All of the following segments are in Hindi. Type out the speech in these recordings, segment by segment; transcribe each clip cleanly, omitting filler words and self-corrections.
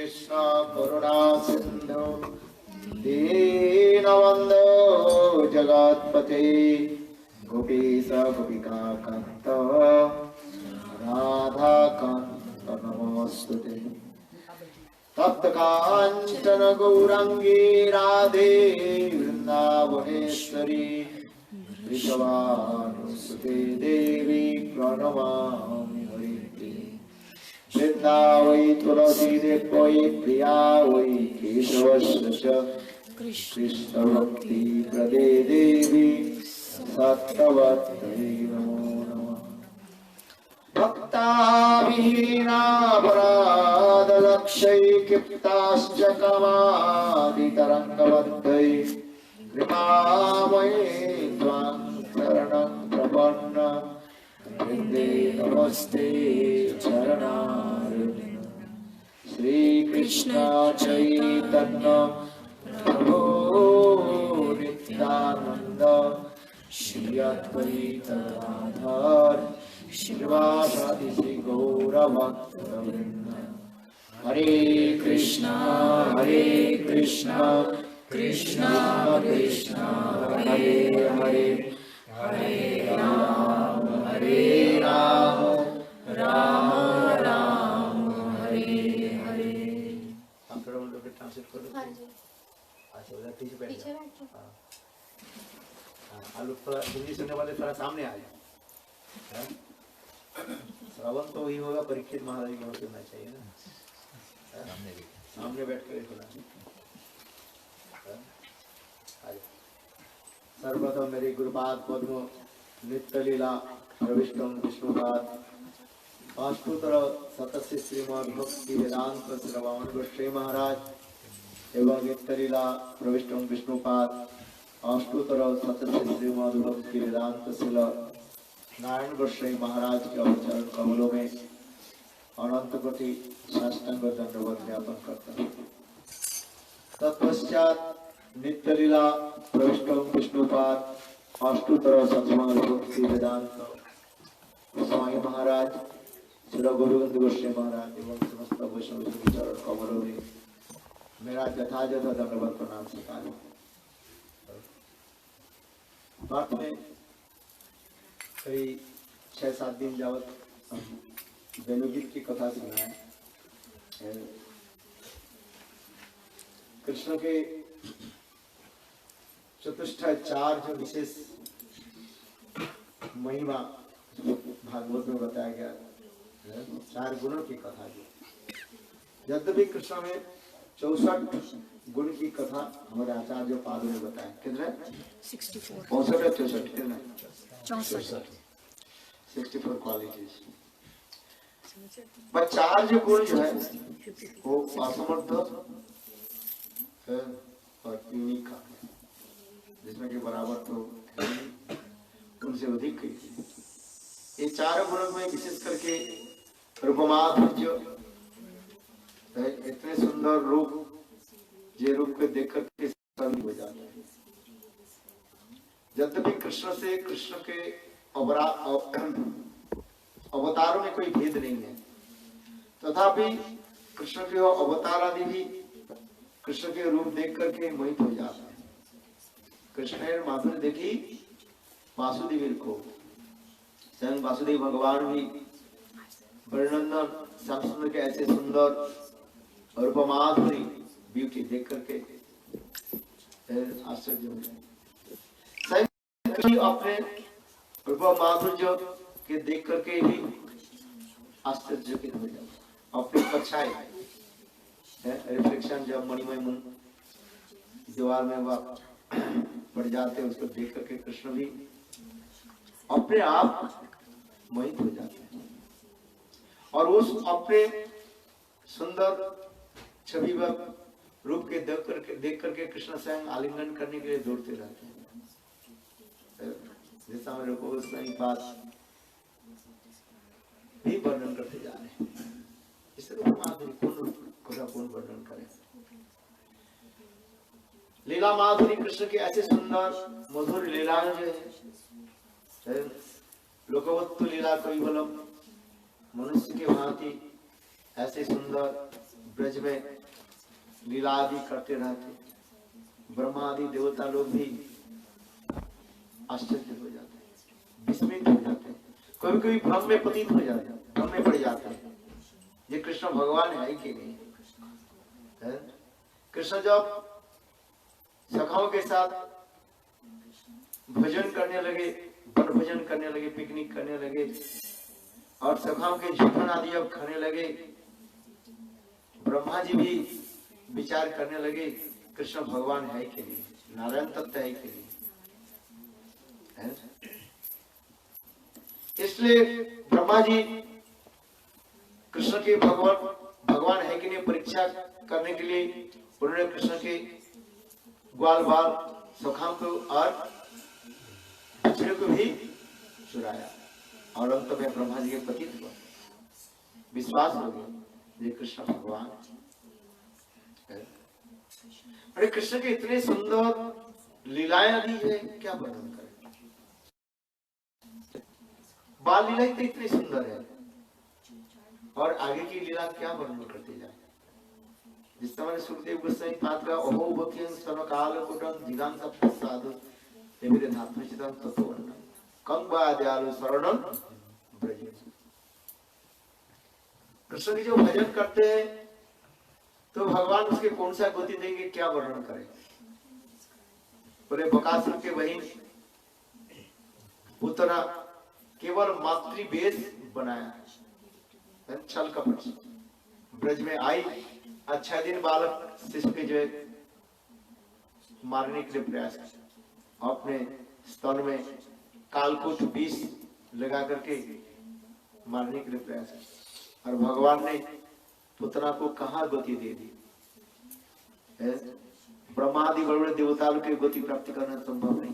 कृष्ण करुणा सिंधु दीनबंधो जगत्पते गोपीश गोपिका कांत राधा कांत नमोस्तुते। तप्त कांचन गौरांगी राधे वृंदावनेश्वरी वृषभानुसुते देवी प्रणमामि हरिप्रिये। वृंदावै तुलसी देवै प्रिया वै केशवस्य कृष्ण भक्ति प्रदे देवी सत्यवत्यै नमो नमः। भक्ताविहीनापराधलक्ष्यै क्षिप्ताश्च कामादितरङ्गबद्धै कृपामये त्वां शरणं प्रपन्न वृन्दे नमस्ते चरणारविन्द। श्रीकृष्ण चैतन्य प्रभो नित्यानन्द श्री अद्वैत गदाधर श्रीवासादि श्री गौरभक्तवृन्द। हरे कृष्णा कृष्णा कृष्णा हरे हरे हरे राम राम राम हरे हरे। आप थोड़ा उन लोग के ट्रांसलेट कर दो। हाँ जी। अच्छा उधर पीछे बैठो। हाँ। आप लोग थोड़ा हिंदी सुनने वाले थोड़ा सामने आ जाओ। श्रवण तो वही होगा, परीक्षित महाराज की सुनना चाहिए ना। सामने बैठ कर सुना। सर्वप्रथम मेरे गुरुपाद पद्म नित्य लीला प्रविष्टम विष्णुपाद अष्टोत्तर सतस्य श्रीमद् भक्ति वेदांत श्रवण गोस्वामी महाराज एवं नित्य लीला प्रविष्टम विष्णुपाद अष्टोत्तर सतस्य श्रीमद् भक्ति वेदांत श्री नारायण गोस्वामी महाराज के अवचरण कमलों में अनंत कोटि साष्टांग दंडवत ज्ञापन करता हूँ। तत्पश्चात नित्य लीला प्रविष्टम विष्णुपाद अष्टोत्तर सतमद भक्ति वेदांत स्वामी महाराज श्री गोविंद गोस्वामी महाराज एवं समस्त वैष्णव चरण कमलों में मेरा यथायथ दंडवत प्रणाम स्वीकार। बात में कई 6-7 दिन जावत वेणुगीत की कथा सुना है। कृष्ण के चतुष्टय 4 जो विशेष महिमा भागवत में बताया गया 4 गुणों की कथा जो यद्यपि कृष्ण में 64 गुण की कथा हमारे आचार्य पादों ने बताया। कितने 64 64 कितने 64 क्वालिटीज। पर 4 जो गुण जो है वो असमर्थ और यूनिक का जिसमें के बराबर तो उनसे अधिक कही। ये 4 गुणों में विशेष करके रूपमाधुर्य इतने सुंदर रूप ये रूप को देख करके सभी हो जाते हैं। यद्यपि कृष्ण से कृष्ण के अवतारों में कोई भेद नहीं है तथापि कृष्ण के अवतार आदि भी कृष्ण के रूप देख करके मोहित हो जाते हैं। कृष्ण ने माधुर्य देखी वासुदेव को स्वयं वासुदेव भगवान भी वर्णनंदन श्याम सुंदर के ऐसे सुंदर रूपमाधुरी ब्यूटी देख करके आश्चर्य हो जाए। अपने रूपमाधुर्य के देख करके भी आश्चर्यचकित हो जाए। अपनी परछाई रिफ्लेक्शन जब मणिमय मुन दीवार में वह पड़ जाते उसको देख करके कृष्ण भी अपने आप मोहित हो जाते हैं और उस अपने सुंदर छवि व रूप के देख करके कृष्ण स्वयं आलिंगन करने के लिए दौड़ते रहते हैं। जैसा मेरे को उसमें पास भी वर्णन करते जा रहे हैं। इसे माधुरी कौन वर्णन करे। लीला माधुरी कृष्ण के ऐसे सुंदर मधुर लीलाएं जो है लोकवत्तु लीला कैवलम मनुष्य के भांति ऐसे सुंदर ब्रज में लीला आदि करते रहते, ब्रह्मा आदि देवता लोग भी आश्चर्य हो जाते, विस्मित हो जाते, कभी कभी भ्रम में पतित हो जाते, भ्रम में पड़ जाते हैं ये कृष्ण भगवान है कि नहीं है? कृष्ण जब सखाओं के साथ भजन करने लगे, वन भजन करने लगे, पिकनिक करने लगे और सखाओं के झूठन आदि जब खाने लगे, ब्रह्मा जी भी विचार करने लगे कृष्ण भगवान है कि नहीं, नारायण तत्व है कि नहीं है? इसलिए ब्रह्मा जी कृष्ण के भगवान है कि नहीं परीक्षा करने के लिए उन्होंने कृष्ण के ग्वाल बाल सखाओं को और बछड़े को भी चुराया और अंत में ब्रह्मा जी के पतित हुआ, विश्वास हो गया ये कृष्ण भगवान है। अरे कृष्ण के इतने सुंदर लीलाएं आदि है, क्या वर्णन करें। बाल लीला तो इतनी सुंदर है और आगे की लीला क्या वर्णन करते जाए। जिस समय सुखदेव गोस्वामी पात्र अहो भक्तिं सर्वकाल कुटं दिगां सप्त साधु एवरे नाथुचितं तत्वन्न कं वाद्यालु शरणं ब्रजे। कृष्ण की जो भजन करते हैं तो भगवान उसके कौन सा गति देंगे, क्या वर्णन करें। बोले बकासुर के बहन पुतना केवल मातृ वेश बनाया, छल कपट ब्रज में आई, अच्छा दिन बालक शिशु के जो है मारने के लिए प्रयास किया, अपने स्तन में कालकूट विष लगा करके मारने के लिए प्रयास किया और भगवान ने पुतना को कहाँ गति दे दी। ब्रह्मादि बड़े बड़े देवताओं की गति प्राप्ति करना संभव नहीं।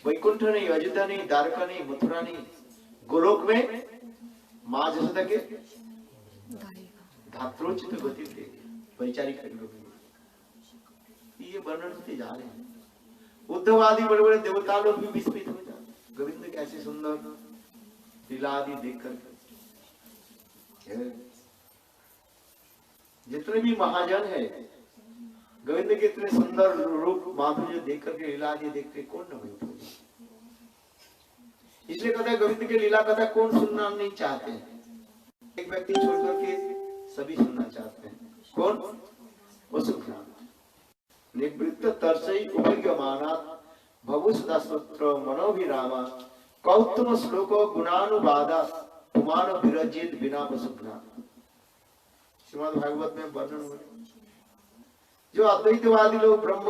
वैकुंठ नहीं, अयोध्या नहीं, द्वारका नहीं, मथुरा नहीं, गोलोक में माँ जसोदा के धात्रोचित गति दे वैचारिक ये वर्णन होते जा रहे हैं। उद्धव आदि बड़े बड़े देवता लोग भी विस्मित हो जाते, गोविंद कैसे सुंदर लीला आदि देख कर। जितने भी महाजन है गोविंद के इतने सुंदर रूप माधुर्य देख करके लीला आदि देखते कौन न होते। इसलिए कहते हैं गोविंद की लीला कथा कौन सुनना नहीं चाहते हैं, एक व्यक्ति छोड़ करके सभी सुनना चाहते हैं। कौन? वसुभ्राम निवृत्त तरसई उपगमानात् भवु सदा स्तोत्र मनोभिरामा कौतुम श्लोको गुणानुवादा पुमान विरजित बिना वसुभ्राम। श्रीमद् भागवत में वर्णन हो रहा है, जो अद्वैतवादी लोग ब्रह्म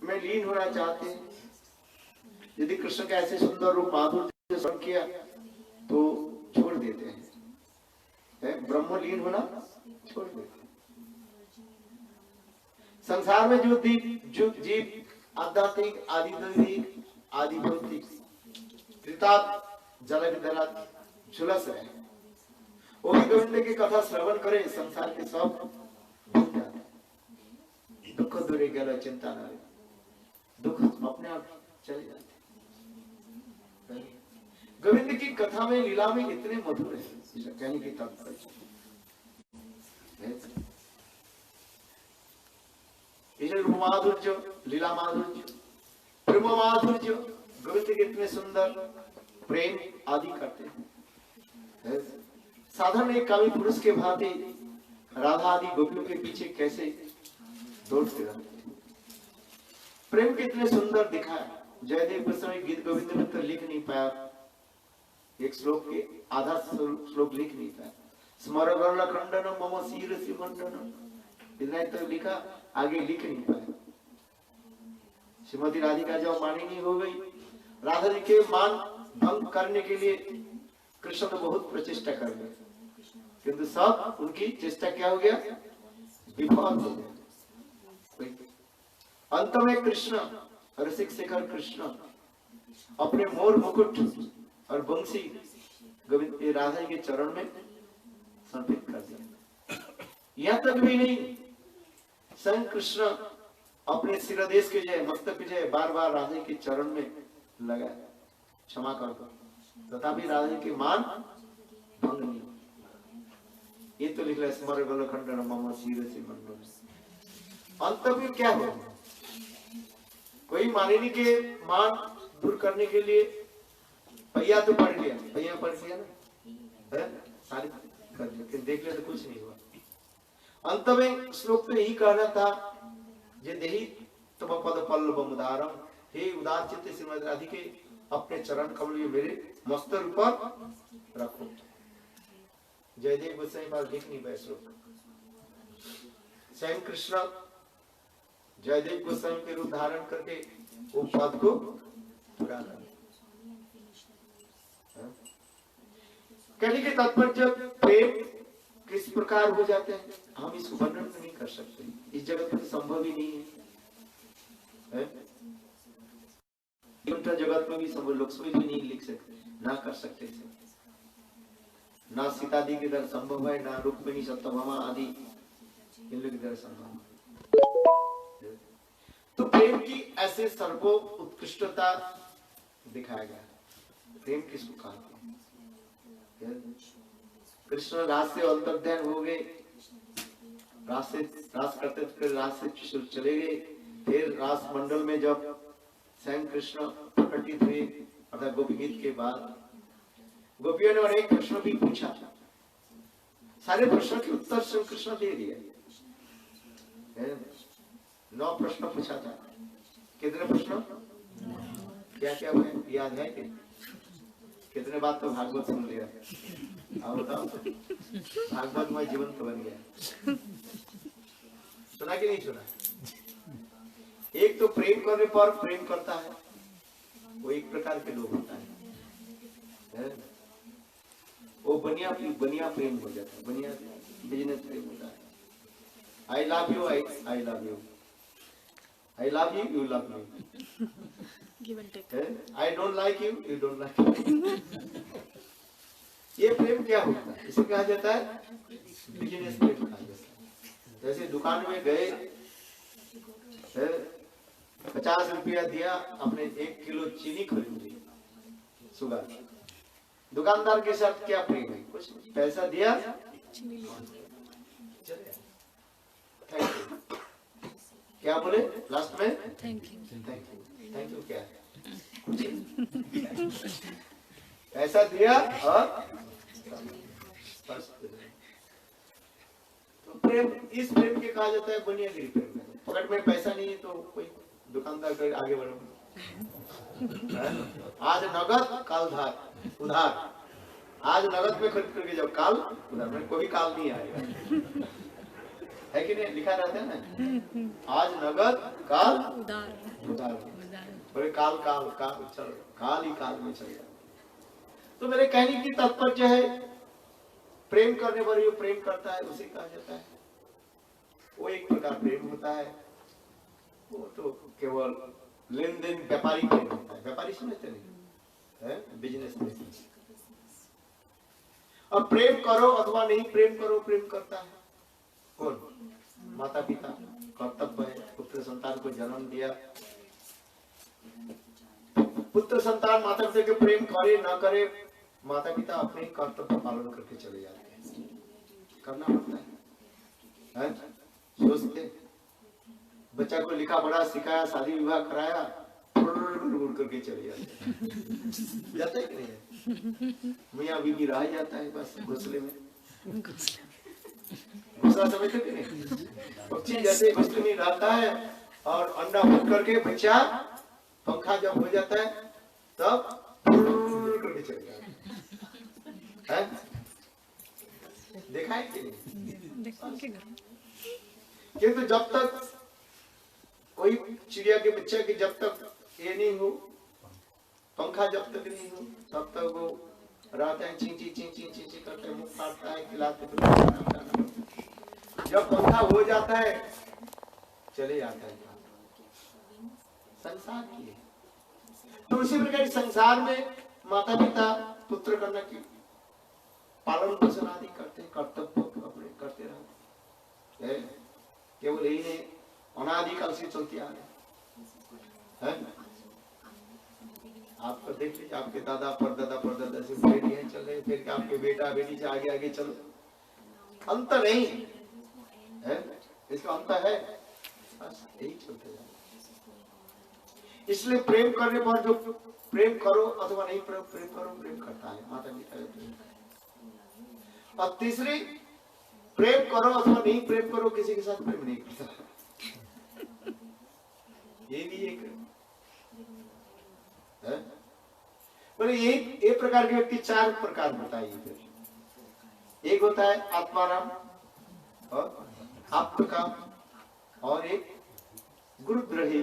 में लीन होना चाहते हैं, यदि कृष्ण का ऐसे सुंदर रूप माधुर्य स्मरण किया तो छोड़ देते हैं, ब्रह्म लीन होना छोड़ देते हैं। संसार में जो जीव आध्यात्मिक आदि दैविक आदि भौतिक कृतार्थ जल विद्या झुलस रहे, वो भी गोविंद की कथा श्रवण करे, संसार के सब भूल जाते, दुख दूरे गया चिंता न रहे, दुख अपने आप चले जाते। गोविंद की कथा में लीला में इतने मधुर है, कहने की तात्पर्य माधुर्य, लीला माधुर्य, प्रेम माधुर्य, गोविंद के इतने सुंदर प्रेम आदि करते हैं। साधारण एक कामी पुरुष के भांति राधा आदि गोपियों के पीछे कैसे दौड़ते रहते, प्रेम के इतने सुंदर दिखाया। जयदेव गोस्वामी गीत गोविंद में तो लिख नहीं पाया, एक श्लोक के आधा श्लोक लिख नहीं पाया। स्मरण खंडन मम शीर मंडन, इतना तो लिखा, आगे लिख नहीं पाया। श्रीमती राधिका जब मानिनी हो गई, राधा जी के मान भंग करने के लिए कृष्ण तो बहुत प्रचेष्टा कर गए, किंतु सब उनकी चेष्टा क्या हो गया, विफल हो गया। अंत में कृष्ण रसिक शेखर कृष्ण अपने मोर मुकुट और बंसी गोविंद राधा जी के चरण में समर्पित कर दिया। यहां तक भी नहीं, स्वयं कृष्ण अपने सिरदेश के जय मस्तक के जय बार बार राधा के चरण में लगा, क्षमा कर दो, तथापि राधा के मान भंग नहीं। ये तो लिख रहा स्मर गलखंडन मम शिरसि मंडल। अंत में क्या हो, कोई मानिनी के मान दूर करने के लिए पहिया तो पढ़ लिया, पहिया पढ़ लिया ना, है सारी कर लिया, लेकिन देख लिया तो कुछ नहीं हुआ। अंत में श्लोक तो यही कहना था, जे देही तब पद पल्लव उदारम, हे उदार चित्त श्रीमती राधिके अपने चरण कमल मेरे मस्तक पर रखो। जयदेव गोस्वामी पास लिख नहीं पाए श्लोक, स्वयं कृष्ण जयदेव गोस्वामी के रूप धारण करके वो पद को पूरा कर। कहने के तात्पर्य प्रेम किस प्रकार हो जाते हैं हम इसको वर्णन नहीं कर सकते, इस जगत में संभव ही नहीं है। जगत में भी सब लोग भी नहीं लिख सकते, ना कर सकते, ना सीतादी के दर संभव है, ना रुक्मिणी सत्यभामा आदि इन लोग के दर संभव। तो प्रेम की ऐसे सर्वो उत्कृष्टता दिखाया गया। प्रेम किसको कहते हैं? कृष्ण रास से अंतर्ध्यान हो गए, रास करते फिर रास से चले गए, फिर रास मंडल में जब स्वयं कृष्ण प्रकटित हुए अर्थात गोपी गीत के बाद गोपियों ने अनेक प्रश्न भी पूछा, सारे प्रश्नों के उत्तर श्री कृष्ण दे दिए। 9 प्रश्न पूछा था, कितने प्रश्न क्या क्या हुए याद है? कितने बात तो भागवत सुन लिया, अब बताओ भागवत में जीवन तो बन गया, सुना कि नहीं सुना? एक तो प्रेम करने पर प्रेम करता है, वो एक प्रकार के लोग होता है, वो बनिया प्रेम हो जाता है, बनिया बिजनेस प्रेम होता है। I love you, I love you, I love you, you love me, give and take, I don't like you, you don't like me. ये प्रेम क्या होता है? इसे कहा जाता है बिजनेस प्रेम कहा जाता है। जैसे दुकान में गए, 50 रुपया दिया, अपने 1 किलो चीनी खरीद ली, शुगर। दुकानदार के साथ क्या प्रेम है? कुछ पैसा दिया, थैंक यू, क्या बोले लास्ट में? Thank you. थैंक यू क्या है? पैसा दिया और तो प्रेम, इस प्रेम के कहा जाता है बुनियादी प्रेम। पॉकेट में पैसा नहीं है तो कोई दुकानदार कर आगे बढ़ो, आज नगद काल उधार, आज नगद में खरीद करके जाओ, काल उधार में, कोई काल नहीं आएगा, है कि नहीं? लिखा रहता है ना, आज नगद काल उधार, काल काल काल चल, काल ही काल में चल जाए। तो मेरे कहने की तात्पर्य है, प्रेम करने पर जो प्रेम करता है उसे कहा जाता है, वो एक प्रकार प्रेम होता है। वो तो केवल लेन देन व्यापारी प्रेम होता है, व्यापारी समझते नहीं है, बिजनेस प्रेम। अब प्रेम करो अथवा नहीं प्रेम करो, प्रेम करता है कौन? माता पिता। कर्तव्य है, पुत्र संतान को जन्म दिया, पुत्र संतान माता पिता के प्रेम करे ना करे, माता पिता अपने कर्तव्य पालन करके चले जाते हैं, करना पड़ता है। सोचते बच्चा को लिखा पढ़ा सिखाया, शादी विवाह कराया, उड़ करके चले जाते जाता है कि नहीं? मियाँ बीवी रह जाता है बस घोंसले में, घोंसला समझते कि नहीं? पक्षी जैसे घोंसले में रहता है और अंडा फूट करके बच्चा पंखा जब हो जाता है तब करके चले जाता है। देखा है कि नहीं? किंतु जब तक कोई चिड़िया के बच्चे के जब तक ये नहीं हो, पंखा जब तक नहीं हो, तब तक वो रहता है, चींची चींची चींची करते, मुंह फाड़ता है, खिलाते जब पंखा हो जाता है चले जाता है। संसार की है। तो इसी प्रकार संसार में माता पिता पुत्र कन्या की पालन पोषण आदि करते, कर्तव्य अपने करते रहते, केवल यही नहीं, अनादिकाल से चलती आ रही है। आपको देख लीजिए, आपके दादा परदादा से बेटियां चल रहे, फिर आपके बेटा बेटी से आगे आगे चलो, अंत नहीं है, इसका अंत है, बस यही चलते जाए। इसलिए प्रेम करने पर जो प्रेम करो अथवा नहीं प्रेम करो, प्रेम करता है माता पिता का प्रेम। और तीसरी, प्रेम करो अथवा नहीं प्रेम करो, किसी के साथ प्रेम नहीं करता। ये भी एक है। बोले ये प्रकार के व्यक्ति चार प्रकार बताइए फिर। एक होता है आत्माराम और आप्तकाम, और एक गुरुद्रोही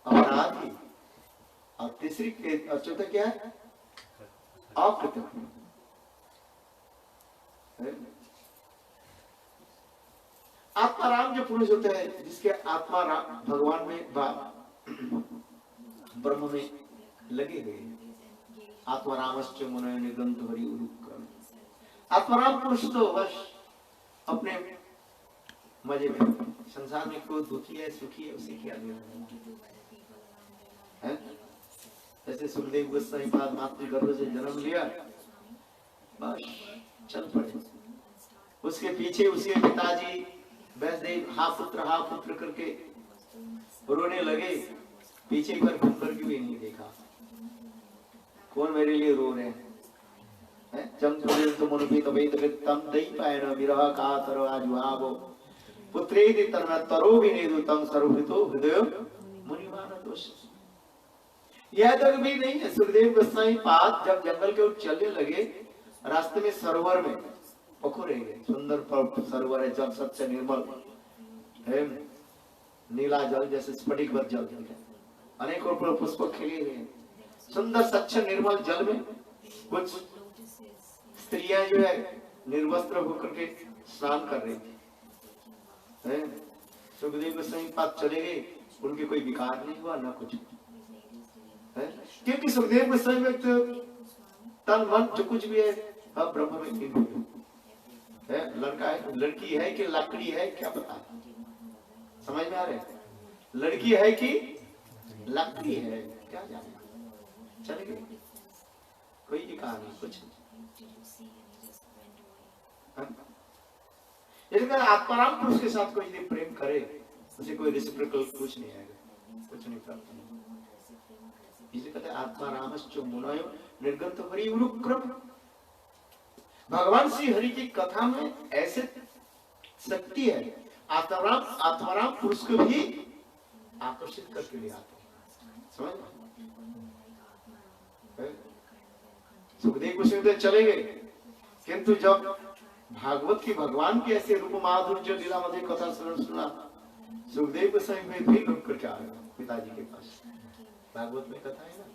अपराधी, और तीसरी चौथा क्या है? अकृतज्ञ। आत्माराम जो पुरुष होते हैं, जिसके आत्मा भगवान में ब्रह्म में लगे हुए, आत्मारामश्च मुनयो निगंतवरी उरुक्रम। आत्माराम पुरुष तो बस अपने मजे में, संसार में कोई दुखी है सुखी है उसे क्या लेना है। जैसे सुखदेव गोस्वामी पाद मातृगर्भ से जन्म लिया, बस चल पड़े। उसके पीछे उसके पिताजी वैष्णव हा पुत्र करके रोने लगे, पीछे पर घूम करके भी नहीं देखा कौन मेरे लिए रो रहे हैं। चंद्र मनोभित वैतम दई पायन विरह कातर आजुहावो पुत्रेदि तरो विनेदु तम सर्वहितो हृदय मुनिमानतोष। यह तक भी नहीं है, सुखदेव गोस्वामी पाद जब जंगल के ओर चलने लगे, रास्ते में सरोवर में पोखर है, सुंदर सरोवर है, जल स्वच्छ निर्मल है, नीला जल जैसे स्फटिकवत जल है, अनेकों पुष्प खिले हुए, सुंदर स्वच्छ निर्मल जल में कुछ स्त्रियां जो है निर्वस्त्र होकर के स्नान कर रही थी। सुखदेव गोस्वामी पाद चले गए, उनके कोई विकार नहीं हुआ ना कुछ है, क्योंकि सुखदेव गोस्वामी तन मन जो कुछ भी है अब ब्रह्म में है। लड़का है लड़की है कि लकड़ी है क्या पता है, समझ में आ रहे? लड़की है कि लकड़ी है क्या जाने, चले गए, कोई विकार नहीं कुछ। आत्माराम पुरुष के साथ कोई यदि प्रेम करे, उसे कोई रेसिप्रोकल कुछ नहीं आएगा, कुछ नहीं प्राप्त नहीं। इसलिए कहते हैं आत्मारामश्च मुनयो निर्गंतवरी उरुक्रम। भगवान श्री हरि की कथा में ऐसे शक्ति है, आत्माराम पुरुष को भी आकर्षित करके ले आते हैं, समझ? सुखदेव गोस्वामी चले गए, किंतु जब भागवत की भगवान के ऐसे रूप माधुर्य लीला मध्य कथा सुना, सुखदेव गोस्वामी भी रुक करके आ गए पिताजी के पास। भागवत में कथा है ना,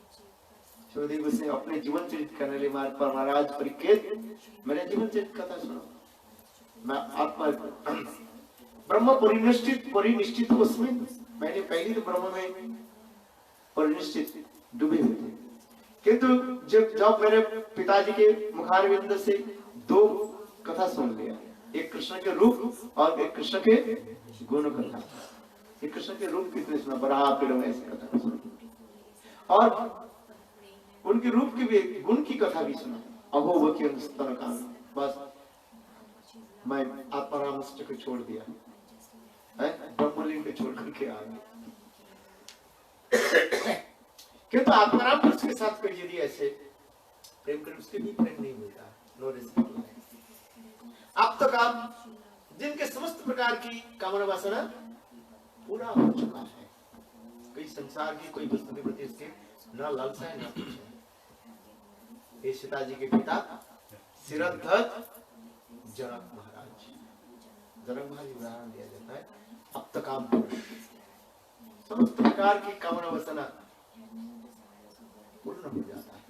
सुखदेव गोस्वामी अपने जीवन चरित करने लिए मार्ग पर महाराज परिकेत मेरे जीवन चरित कथा सुनो। मैं आत्मा ब्रह्म परिनिष्ठित उसमें, मैंने पहले तो ब्रह्म में परिनिष्ठित डूबे हुए थे, किंतु जब मेरे पिताजी के मुखारविंद से दो कथा सुन लिया, एक कृष्ण के रूप और एक कृष्ण के गुण कथा। एक कृष्ण के रूप कितने सुना, बराह पीड़ों ऐसी कथा सुना, और उनके रूप की भी गुण की कथा भी सुना। अहो की स्तन का, बस मैं आत्माराम को छोड़ दिया है, ब्रह्मलिंग को छोड़ करके आ गया। किंतु आत्माराम पुरुष के साथ कोई यदि ऐसे प्रेम करे, उसके भी प्रेम नहीं मिलता, नो रिस्पेक्ट। अब तक आप जिनके समस्त प्रकार की कामना वासना पूरा हो चुका है, कोई संसार की कोई वस्तु के प्रति इसके न लालसा है न कुछ है। ये सीता जी के पिता सिरध्वज जनक महाराज, जनक महाराज उदाहरण दिया जाता है। अब तक आप समस्त प्रकार की कामना वासना पूर्ण हो जाता है।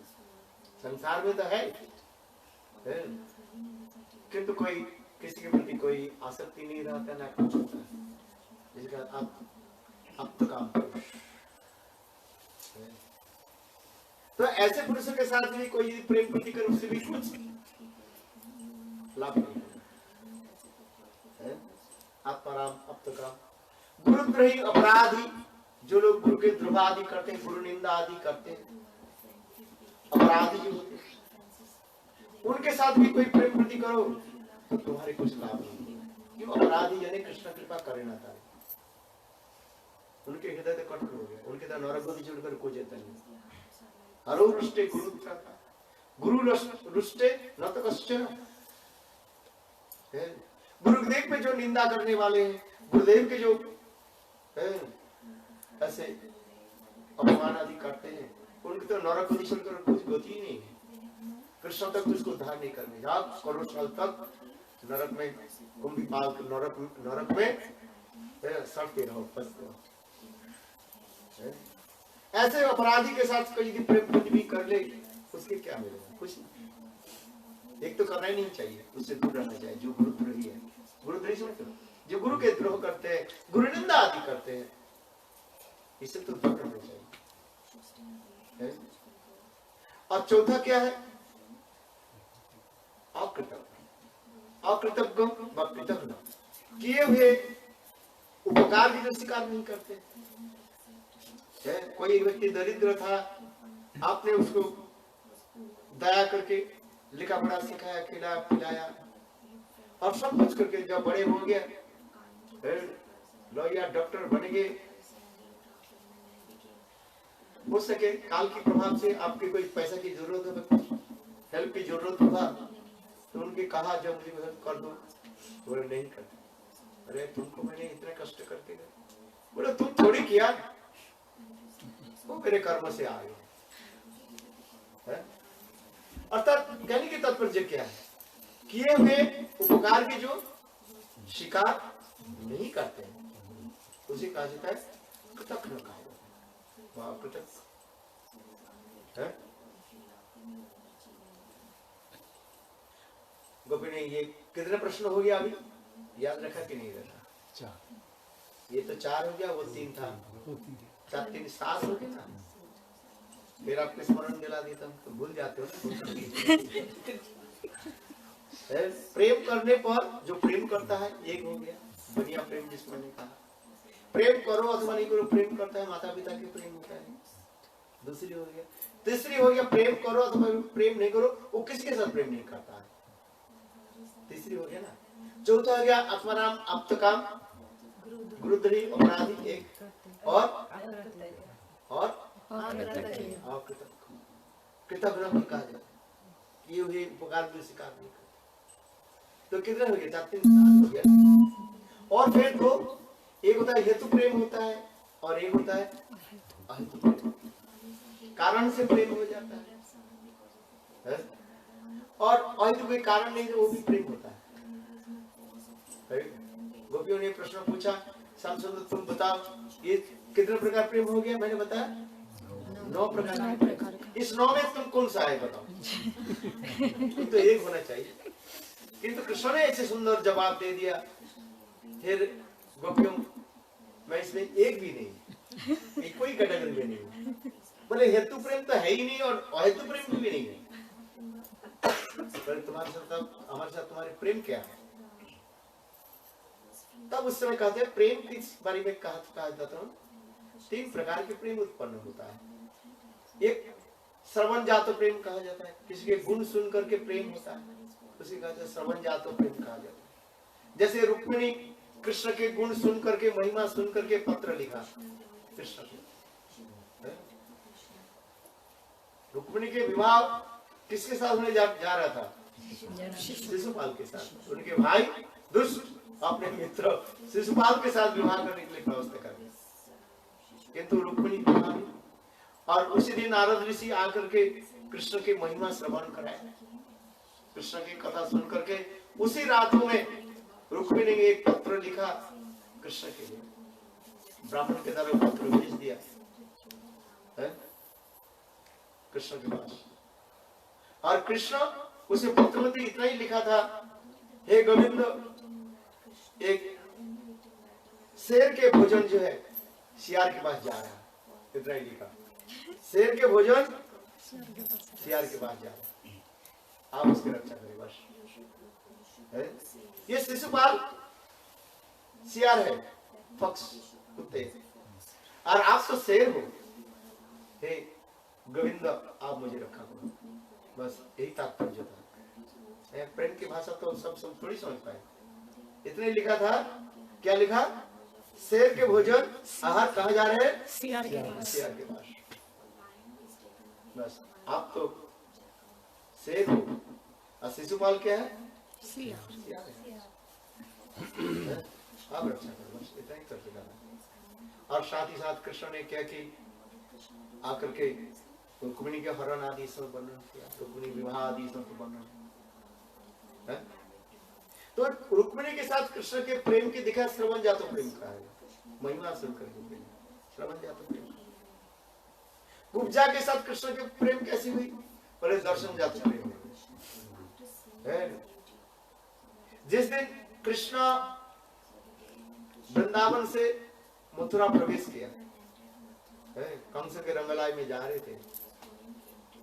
संसार में तो है, किंतु कोई किसी के प्रति कोई आसक्ति नहीं रहता ना कुछ होता है, जिसका अब तक आप तो ऐसे पुरुषों के साथ भी कोई प्रेम प्रति करे, उससे भी कुछ लाभ नहीं है। आत्माराम अब तक गुरुद्रोही अपराधी, जो लोग गुरु के द्रोह आदि करते हैं, गुरु निंदा आदि करते हैं, अपराधी जो होते हैं, उनके साथ भी कोई प्रेम प्रति करो, तो तुम्हारे कुछ लाभ नहीं होगा। क्यों? अपराधी जने कृष्ण कृपा करे ना तारे, उनके हृदय तो कठोर हो गया, उनके तो नरक गति छोड़कर कोई जेता नहीं। हरो रुष्टे गुरु त्रता, गुरु रुष्टे न तो कश्चन। गुरुदेव पे जो निंदा करने वाले हैं, गुरुदेव के जो ऐसे अपमान आदि करते हैं, उनकी तो नरक गति छोड़कर कुछ गति ही नहीं है। कृष्ण तक उसको उद्धार नहीं करने, आप करोड़ साल तक नरक में कुंभीपाल नरक में सड़ते रहो, फंसते रहो। ऐसे अपराधी के साथ कोई यदि प्रेम कुछ भी कर ले, उसके क्या मिलेगा? कुछ नहीं। एक तो करना ही नहीं चाहिए, उससे दूर रहना चाहिए। जो गुरुद्रोही है, गुरुद्रोही समझते हो, जो गुरु के द्रोह करते हैं, गुरु निंदा आदि करते हैं, इससे तो दूर रहना चाहिए। और चौथा क्या है? अकृतज्ञ। अकृतज्ञ व कृतज्ञ, किए हुए उपकार की जो स्वीकार नहीं करते। कोई व्यक्ति दरिद्र था, आपने उसको दया करके लिखा पढ़ा सिखाया, खिलाया पिलाया और सब कुछ करके जब बड़े हो गया, लॉयर डॉक्टर बनेंगे, हो सके काल के प्रभाव से आपके कोई पैसा की जरूरत हो, हेल्प की जरूरत होगा, तो उनके कहा जब मुझे हेल्प कर दो, बोले नहीं करते। अरे तुमको मैंने इतने कष्ट करके गए, बोले तुम थोड़ी किया, वो मेरे कर्म से आ गए। अर्थात कहने की तात्पर्य क्या है? किए हुए उपकार की जो स्वीकार नहीं करते हैं, उसे कहा जाता है कृतज्ञ कहा जाता है। कृतज्ञ। गोपी ने ये कितने प्रश्न हो गया अभी याद रखा कि नहीं रखा? ये तो 4 हो गया, वो 3 था, 4 3 7 हो गया ना। फिर आपके स्मरण दिला देता हूँ तो भूल जाते हो ना। प्रेम करने पर जो प्रेम करता है, एक हो गया बढ़िया प्रेम, जिसको मैंने कहा प्रेम करो अथवा नहीं करो, प्रेम करता है माता पिता के प्रेम होता है, दूसरी हो गया। तीसरी हो गया प्रेम करो अथवा प्रेम नहीं करो, वो किसके साथ प्रेम नहीं करता है, तीसरी हो गया ना। चौथा हो गया आत्माराम आप्तकाम गुरुद्री अपराधी एक, और कृतज्ञ कहा जाए, ये हुए उपकार भी स्वीकार नहीं करते। तो कितने हो गए? 4 3 7 हो गया। और फिर तो एक होता है हेतु प्रेम होता है, और एक होता है अहेतु प्रेम, कारण से प्रेम हो जाता है। और अहेतु कोई कारण नहीं, वो भी प्रेम होता है। गोपियों ने प्रश्न पूछा, सांसद तुम बताओ ये कितने प्रकार प्रेम हो गया? मैंने बताया 9 प्रकार। इस 9 में तुम कौन सा है बताओ? तुम तो एक होना चाहिए, किंतु कृष्ण ने ऐसे सुंदर जवाब दे दिया। फिर गोपियों मैं इसमें एक भी नहीं, एक कोई कैटेगरी में नहीं, बोले हेतु प्रेम तो है ही नहीं और अहेतु प्रेम भी नहीं है। तुम्हारे साथ हमारे साथ तुम्हारे प्रेम क्या है? तब उस समय कहते हैं प्रेम किस बारे में कहा जाता है? 3 प्रकार के प्रेम उत्पन्न होता है। एक श्रवण जातो प्रेम कहा जाता है, किसी के गुण सुन करके प्रेम होता है, उसे कहा जाता है श्रवण जातो प्रेम कहा जाता है। जैसे रुक्मिणी कृष्ण के गुण सुन करके, महिमा सुन करके पत्र लिखा कृष्ण को। रुक्मिणी के विवाह किसके साथ होने जा रहा था? शिशुपाल के साथ। उनके भाई दुष्ट अपने मित्र शिशुपाल के साथ विवाह करने के लिए व्यवस्था कर, किंतु रुक्मिणी विवाह नहीं। और उसी दिन नारद ऋषि आकर के कृष्ण की महिमा श्रवण कराए, कृष्ण की कथा सुन करके उसी रातों में रुक्मिणी ने एक पत्र लिखा कृष्ण के लिए, ब्राह्मण के द्वारा पत्र भेज दिया कृष्ण के पास। और कृष्ण उसे पत्र में इतना ही लिखा था, हे गोविंद, एक शेर के भोजन जो है सियार के पास जा रहा है, इतना ही लिखा। शेर के भोजन सियार के पास जा रहा है, आप उसकी रक्षा करें बस। ये शिशुपाल सियार है, पक्ष कुत्ते, और आप तो शेर हो, हे गोविंद आप मुझे रखा करो, बस यही तात्पर्य था। प्रेम की भाषा तो सब थोड़ी समझ पाए। इतने लिखा था, क्या लिखा? शेर के भोजन आहार कहाँ जा रहे हैं? सियार के पास। बस आप तो शेर हो और शिशुपाल क्या है? सियार है। आप रक्षा करो, बस इतना ही करके जाना। और साथ ही साथ कृष्ण ने क्या की आकर के रुक्मिणी के हरण आदि सब वर्णन किया, रुक्मिणी विवाह आदि सब वर्णन। तो रुक्मिणी के साथ कृष्ण के प्रेम की दिखा श्रवण जातो प्रेम का है, महिमा सुनकर के प्रेम, श्रवण जातो प्रेम। कुब्जा के साथ कृष्ण के प्रेम कैसी हुई? बड़े दर्शन जातो प्रेम है। जिस दिन कृष्ण वृंदावन से मथुरा प्रवेश किया, कंस के रंगलाई में जा रहे थे,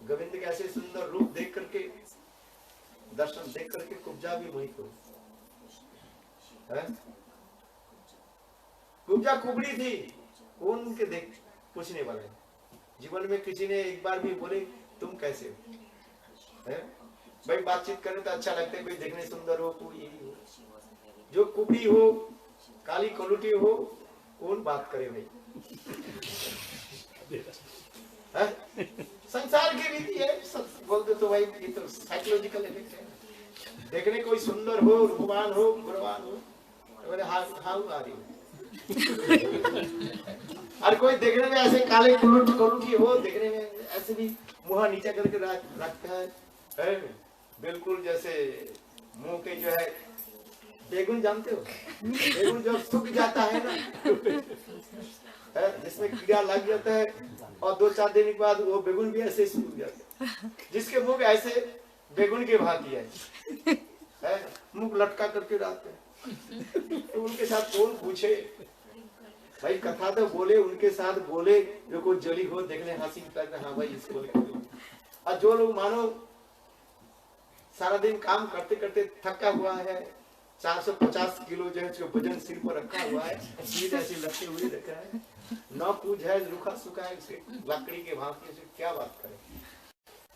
गोविंद के ऐसे सुंदर रूप देख करके, दर्शन देख करके कुब्जा भी मोहित हुई। कुब्जा कुबड़ी थी, कौन उनके देख पूछने वाला है? जीवन में किसी ने एक बार भी बोले तुम कैसे हो? भाई बातचीत करने तो अच्छा लगता है, कोई देखने सुंदर हो, कोई यही हो। जो कुबड़ी हो, काली कलुटी हो, कौन बात करे भाई? संसार की रीति है, बोलते तो भाई ये तो साइकोलॉजिकल इफेक्ट है। देखने कोई सुंदर हो, रूपवान हो, गुणवान हो, तो बोले हाउ आ रही हो। और कोई देखने में ऐसे काले कलुटी हो, देखने में ऐसे भी मुंह नीचा करके रखता है, बिल्कुल जैसे मुंह के जो है बेगुन, जानते हो बेगुन जब सूख जाता है ना, जिसमें कीड़ा लग जाता है और 2-4 दिन के बाद वो बेगुन भी ऐसे सूख जाता है। जिसके मुंह ऐसे बेगुन के भांति है, मुंह लटका करके रहते हैं। तो उनके साथ कौन पूछे भाई? कथा तो बोले, उनके साथ बोले जो कोई जली हो, देखने हंसी करते, हाँ भाई इसको। और जो लोग मानो सारा दिन काम करते करते थका हुआ है, 450 किलो जो है उसको वजन सिर पर रखा हुआ है, सीट ऐसी लटके हुए रखा है, न कुछ है, रूखा सूखा है, उसे लकड़ी के भांति से क्या बात करे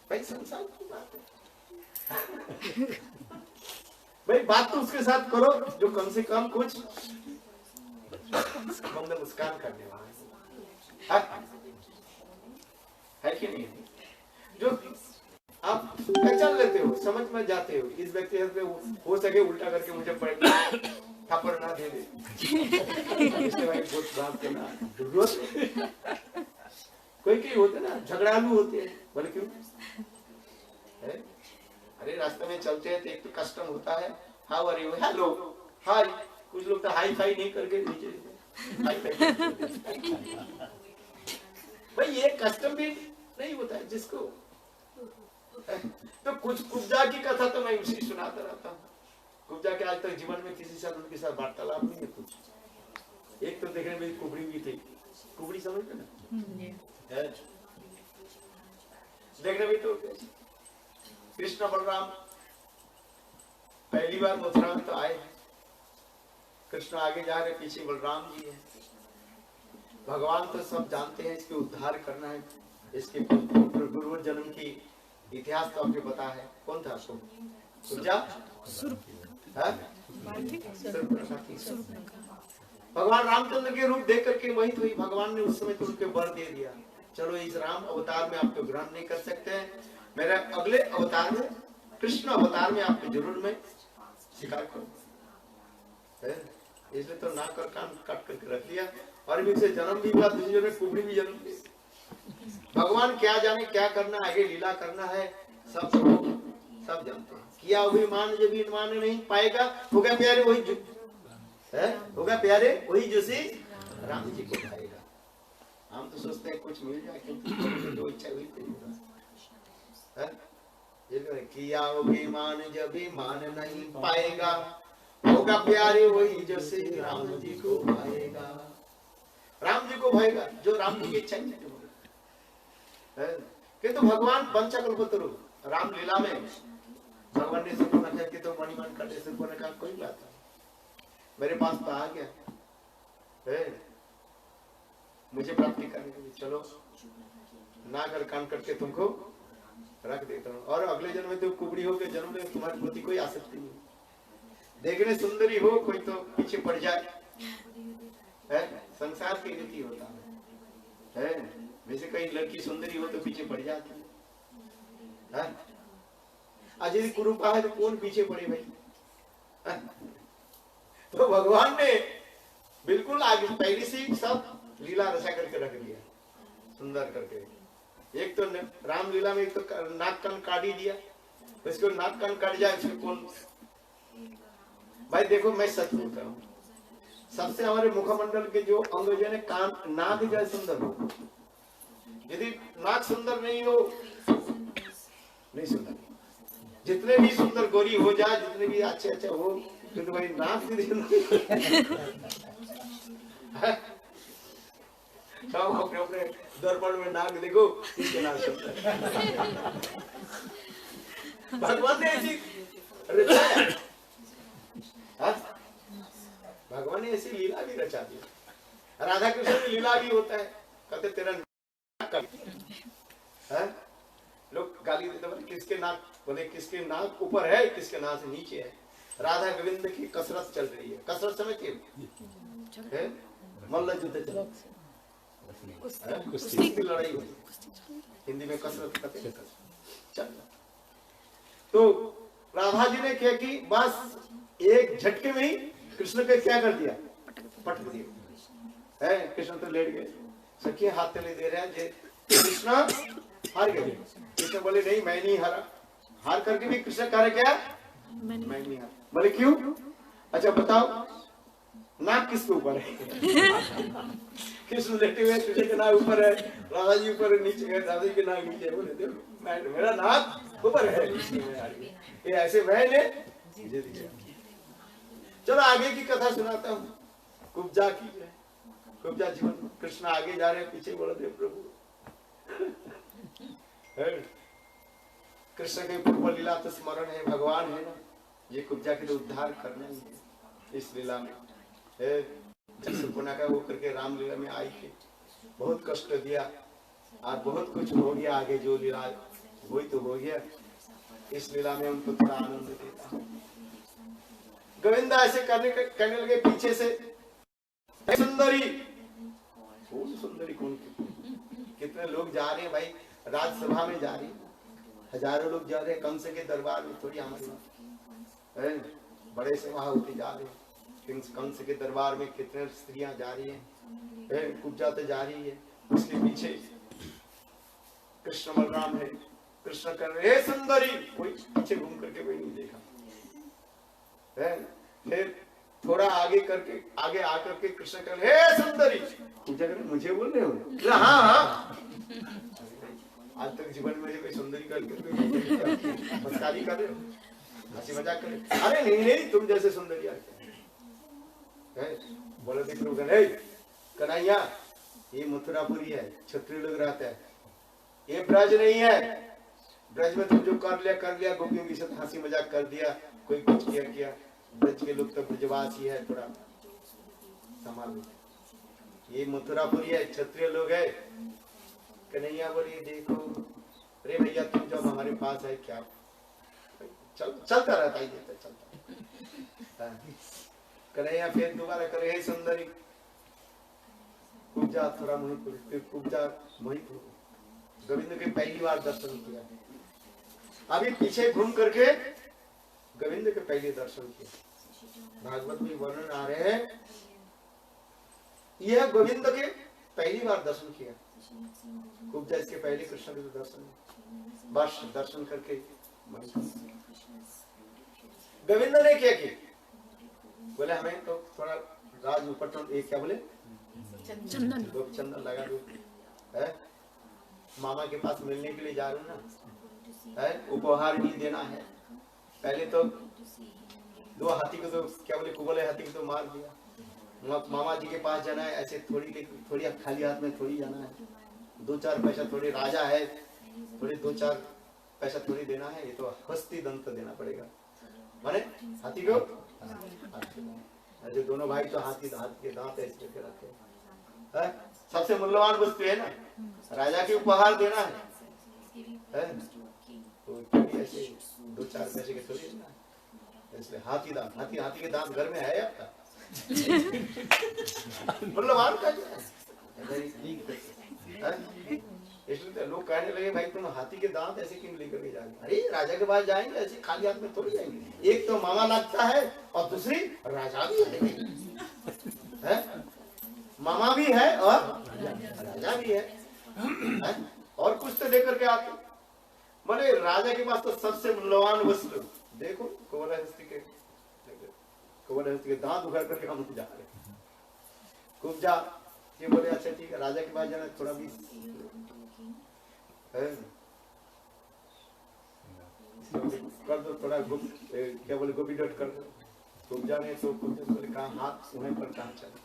भाई? संसार की बात है भाई। बात तो उसके साथ करो जो कम से कम कुछ मंद मुस्कान करने वाला है कि नहीं? जो आप पहचान लेते हो, समझ में जाते हो, इस व्यक्ति पे हो सके उल्टा करके मुझे थप्पड़ ना दे दे, इसके भाई बहुत बात करना जरूरत। कोई होते ना झगड़ालू होते हैं, बोले क्यों है? अरे रास्ते में चलते हैं तो एक तो कस्टम होता है, हाउ आर यू, हेलो, हाय। कुछ लोग तो हाई फाई नहीं करके नीचे भाई, ये कस्टम भी नहीं होता है जिसको। तो कुछ कुब्जा की कथा तो मैं उसी सुनाता रहता हूँ। कुब्जा के आज तक जीवन में किसी साथ उनके साथ वार्तालाप नहीं है कुछ। एक तो देखने में कुबड़ी भी थी, कुबड़ी समझ में ना, देखने में तो कृष्ण बलराम पहली बार मथुरा में तो आए, कृष्ण आगे जा रहे, पीछे बलराम जी है। भगवान तो सब जानते हैं, इसके उद्धार करना है, इसके पूर्व जन्म की इतिहास तो आपको पता है। कौन था आपको? भगवान रामचंद्र के रूप देख करके मोहित हुई। भगवान ने उस समय तो उनके वर दे दिया, चलो इस राम अवतार में आप तो ग्रहण नहीं कर सकते हैं, मेरे अगले अवतार में, कृष्ण अवतार में आपको जरूर मैं स्वीकार करूंगा। इसलिए तो नाक और कान काट करके रख लिया, और भी से जन्म भी हुआ, दूसरे में कुबड़ी भी जन्म दी। भगवान क्या जाने क्या करना आगे लीला करना है, सब जानते हैं। किया अभिमान जब मान नहीं पाएगा, होगा प्यारे वही जो है, होगा प्यारे वही जो से राम जी को खाएगा। हम तो सोचते हैं कुछ मिल जाए, क्योंकि जो इच्छा हुई थी किया अभिमान जब मान नहीं पाएगा, होगा प्यारे वही जो से राम जी को भाएगा। राम जी को भाएगा जो राम जी की इच्छा नहीं है। किंतु भगवान पंचकल्पतरु राम लीला में भगवान ने सबको रखा कि तो मणिमन करने से बोले कहा कोई बात नहीं, मेरे पास तो आ गया है, मुझे प्राप्ति करने के लिए चलो नागर कान करके तुमको रख देता हूँ, और अगले जन्म में तो कुबड़ी होकर जन्म में तुम्हारे प्रति कोई आसक्ति नहीं। देखने सुंदरी हो कोई तो पीछे पड़ जाए, है संसार की रीति होता है। वैसे कई लड़की सुंदरी हो तो पीछे पड़ जाती है। आज यदि कुरूपा है तो कौन पीछे पड़े भाई? तो भगवान ने बिल्कुल आगे पहले से सब लीला रचा करके रख दिया, सुंदर करके। एक तो रामलीला में एक तो नाक कान काट ही दिया, इसको नाक कान काट जाए इसको कौन? भाई देखो मैं सच बोलता हूँ, सबसे हमारे मुखमंडल के जो अंग जो है कान नाक जो सुंदर हो, यदि नाक सुंदर नहीं हो नहीं सुंदर। जितने भी सुंदर गोरी हो जाए, जितने भी अच्छे अच्छे हो, तो भाई नाक अपने अपने दर्पण में नाक देखो, किसके नाक सुंदर। भगवान ने ऐसी रचाया, भगवान ने ऐसी लीला भी रचा दी। राधा कृष्ण में लीला भी होता है, कहते तेरा नाक है, लोग गाली देते बोले किसके नाक, बोले किसके नाक ऊपर है किसके नाक से नीचे है। राधा गोविंद की कसरत चल रही है, कसरत समझते है, मल्ल युद्ध चल, कुश्ती की लड़ाई होती, हिंदी में कसरत कहते हैं। चल तो राधा जी ने क्या की, बस एक झटके में ही कृष्ण को क्या कर दिया, पटक दिया है। कृष्ण तो लेट गए, सखी हाथ तले दे रहे हैं, कृष्ण हार गए। कृष्ण बोले नहीं मैं नहीं हारा, हार करके भी कृष्ण कह रहे क्या, मैं नहीं हारा। बोले क्यों? अच्छा बताओ नाक किसके ऊपर है? कृष्ण लेटे हुए, कृष्ण के नाक ऊपर है, राधा जी ऊपर है, नीचे है, राधा जी के नाक नीचे है। बोले देखो मेरा नाक ऊपर है, ये ऐसे मैंने जीत गया। चलो आगे की कथा सुनाता हूँ, कुब्जा की है, कुब्जा जीवन। कृष्ण आगे जा रहे हैं, पीछे बलदेव प्रभु। कृष्ण के पूर्व लीला तो स्मरण है, भगवान है ना, ये कुब्जा के लिए उद्धार करना ही है। इस लीला में का वो करके रामलीला में आई थी, बहुत कष्ट दिया और बहुत कुछ हो गया। आगे जो लीला वही तो हो गया, इस लीला में उनको थोड़ा आनंद देता। गोविंदा ऐसे करने लगे पीछे से, सुंदरी कौन सुंदरी कौन, कितने लोग जा रहे हैं भाई, राज्यसभा में जा रही है, हजारों लोग जा रहे हैं, कंस के दरबार में थोड़ी हमारी बड़े से वहां होती जा रहे हैं। कंस के दरबार में कितने स्त्रियां जा रही हैं, कुब्जा तो जा रही है, उसके पीछे कृष्ण बलराम है। कृष्ण कर रहे हे सुंदरी, कोई पीछे घूम करके कोई नहीं देखा है। फिर थोड़ा आगे करके आगे आकर के कृष्ण कर हे सुंदरी, पूछा कर मुझे बोल रहे हो? हाँ हाँ, आज तक जीवन में कोई सुंदरी करके मस्कारी कर रहे हो, हंसी मजाक कर रहे? अरे नहीं नहीं, तुम जैसे सुंदरी आते बोले देख लोग कन्हैया, ये मथुरापुरी है, क्षत्रिय लोग रहते हैं, ये ब्रज नहीं है। ब्रज में तुम जो कर लिया, गोपियों के साथ हंसी मजाक कर दिया, कोई कुछ किया। ब्रज के लोग तो ब्रजवासी है, थोड़ा संभाल। ये मथुरापुरी है, क्षत्रिय लोग है। कन्हैया बोलिए देखो, अरे भैया तुम जब हमारे पास है क्या चलता रहता है, ये तो चलता। कन्हैया फिर दोबारा करे हे सुंदरी, कुब्जा थोड़ा मोहित, फिर कुब्जा मोहित हो। गोविंद के पहली बार दर्शन किया, अभी पीछे घूम करके गोविंद के पहले दर्शन किया। भागवत में वर्णन आ रहे हैं, यह गोविंद के पहली बार दर्शन किया। कुब्जा इसके पहले कृष्ण के दर्शन, बस दर्शन करके गोविंद ने क्या किया, बोले हमें तो थोड़ा राज उपटन, एक क्या बोले चंदन लगा दो, है मामा के पास मिलने के लिए जा रहा हूँ ना, है उपहार भी देना है। पहले तो दो हाथी को तो क्या बोले कुबले हाथी को तो मार दिया, मामा जी के पास जाना है, ऐसे थोड़ी खाली हाथ में थोड़ी जाना है, 2-4 पैसा थोड़ी, राजा है थोड़ी 2-4 पैसा थोड़ी देना है, ये तो हस्ती दंत देना पड़ेगा, माने हाथी को। जो दोनों भाई तो हाथ के दांत ऐसे करके रखे, सबसे मूल्यवान वस्तु है ना, राजा के उपहार देना है। तो ऐसे 2-4 पैसे के थोड़ी ना, इसलिए हाथी दांत, हाथी के दांत घर में है आपका? मूल्यवान का इसलिए तो लोग कहने लगे भाई तुम हाथी के दांत ऐसे क्यों लेकर के जाएंगे? अरे राजा के पास जाएंगे ऐसे खाली हाथ में थोड़ी जाएंगे, एक तो मामा लगता है और दूसरी राजा भी है, मामा भी है और राजा भी है, और कुछ तो लेकर के आते। बोले राजा के पास तो सबसे मूल्यवान वस्तु देखो, कोवलहस्ती के दांत उखाड़ करके हम जा रहे हैं। खूब जा, ये बोले अच्छा ठीक है, राजा के पास जाना थोड़ा भी कर दो, थोड़ा क्या बोले गोपी डॉट कर दो। खूब जाने तो बोले कहा हाथ उन्हें पर कहा चले।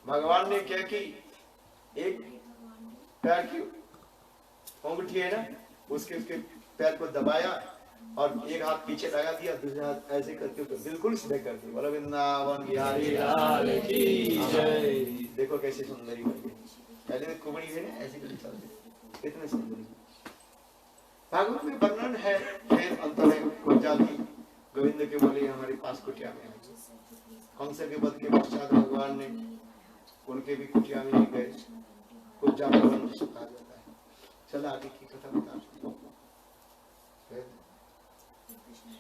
भगवान ने क्या की, एक पैर की अंगूठी है ना, उसके पैर को दबाया और एक हाथ पीछे लगा दिया, दूसरे हाथ ऐसे करके तो बिल्कुल सीधे कर दिया। बोला वृंदावन बिहारी लाल की जय। देखो कैसे सुंदरी बन गई, पहले तो कुबड़ी है ना ऐसे करके चलते, कितने सुंदरी। भागवत में वर्णन है, फिर अंत में कुब्जा भी गोविंद के बोले हमारे पास कुटिया में है। कंस के वध के पश्चात भगवान ने उनके भी कुटिया में ले गए, कुब्जा भवन जिसको कहा जाता है। चला आगे की कथा बता।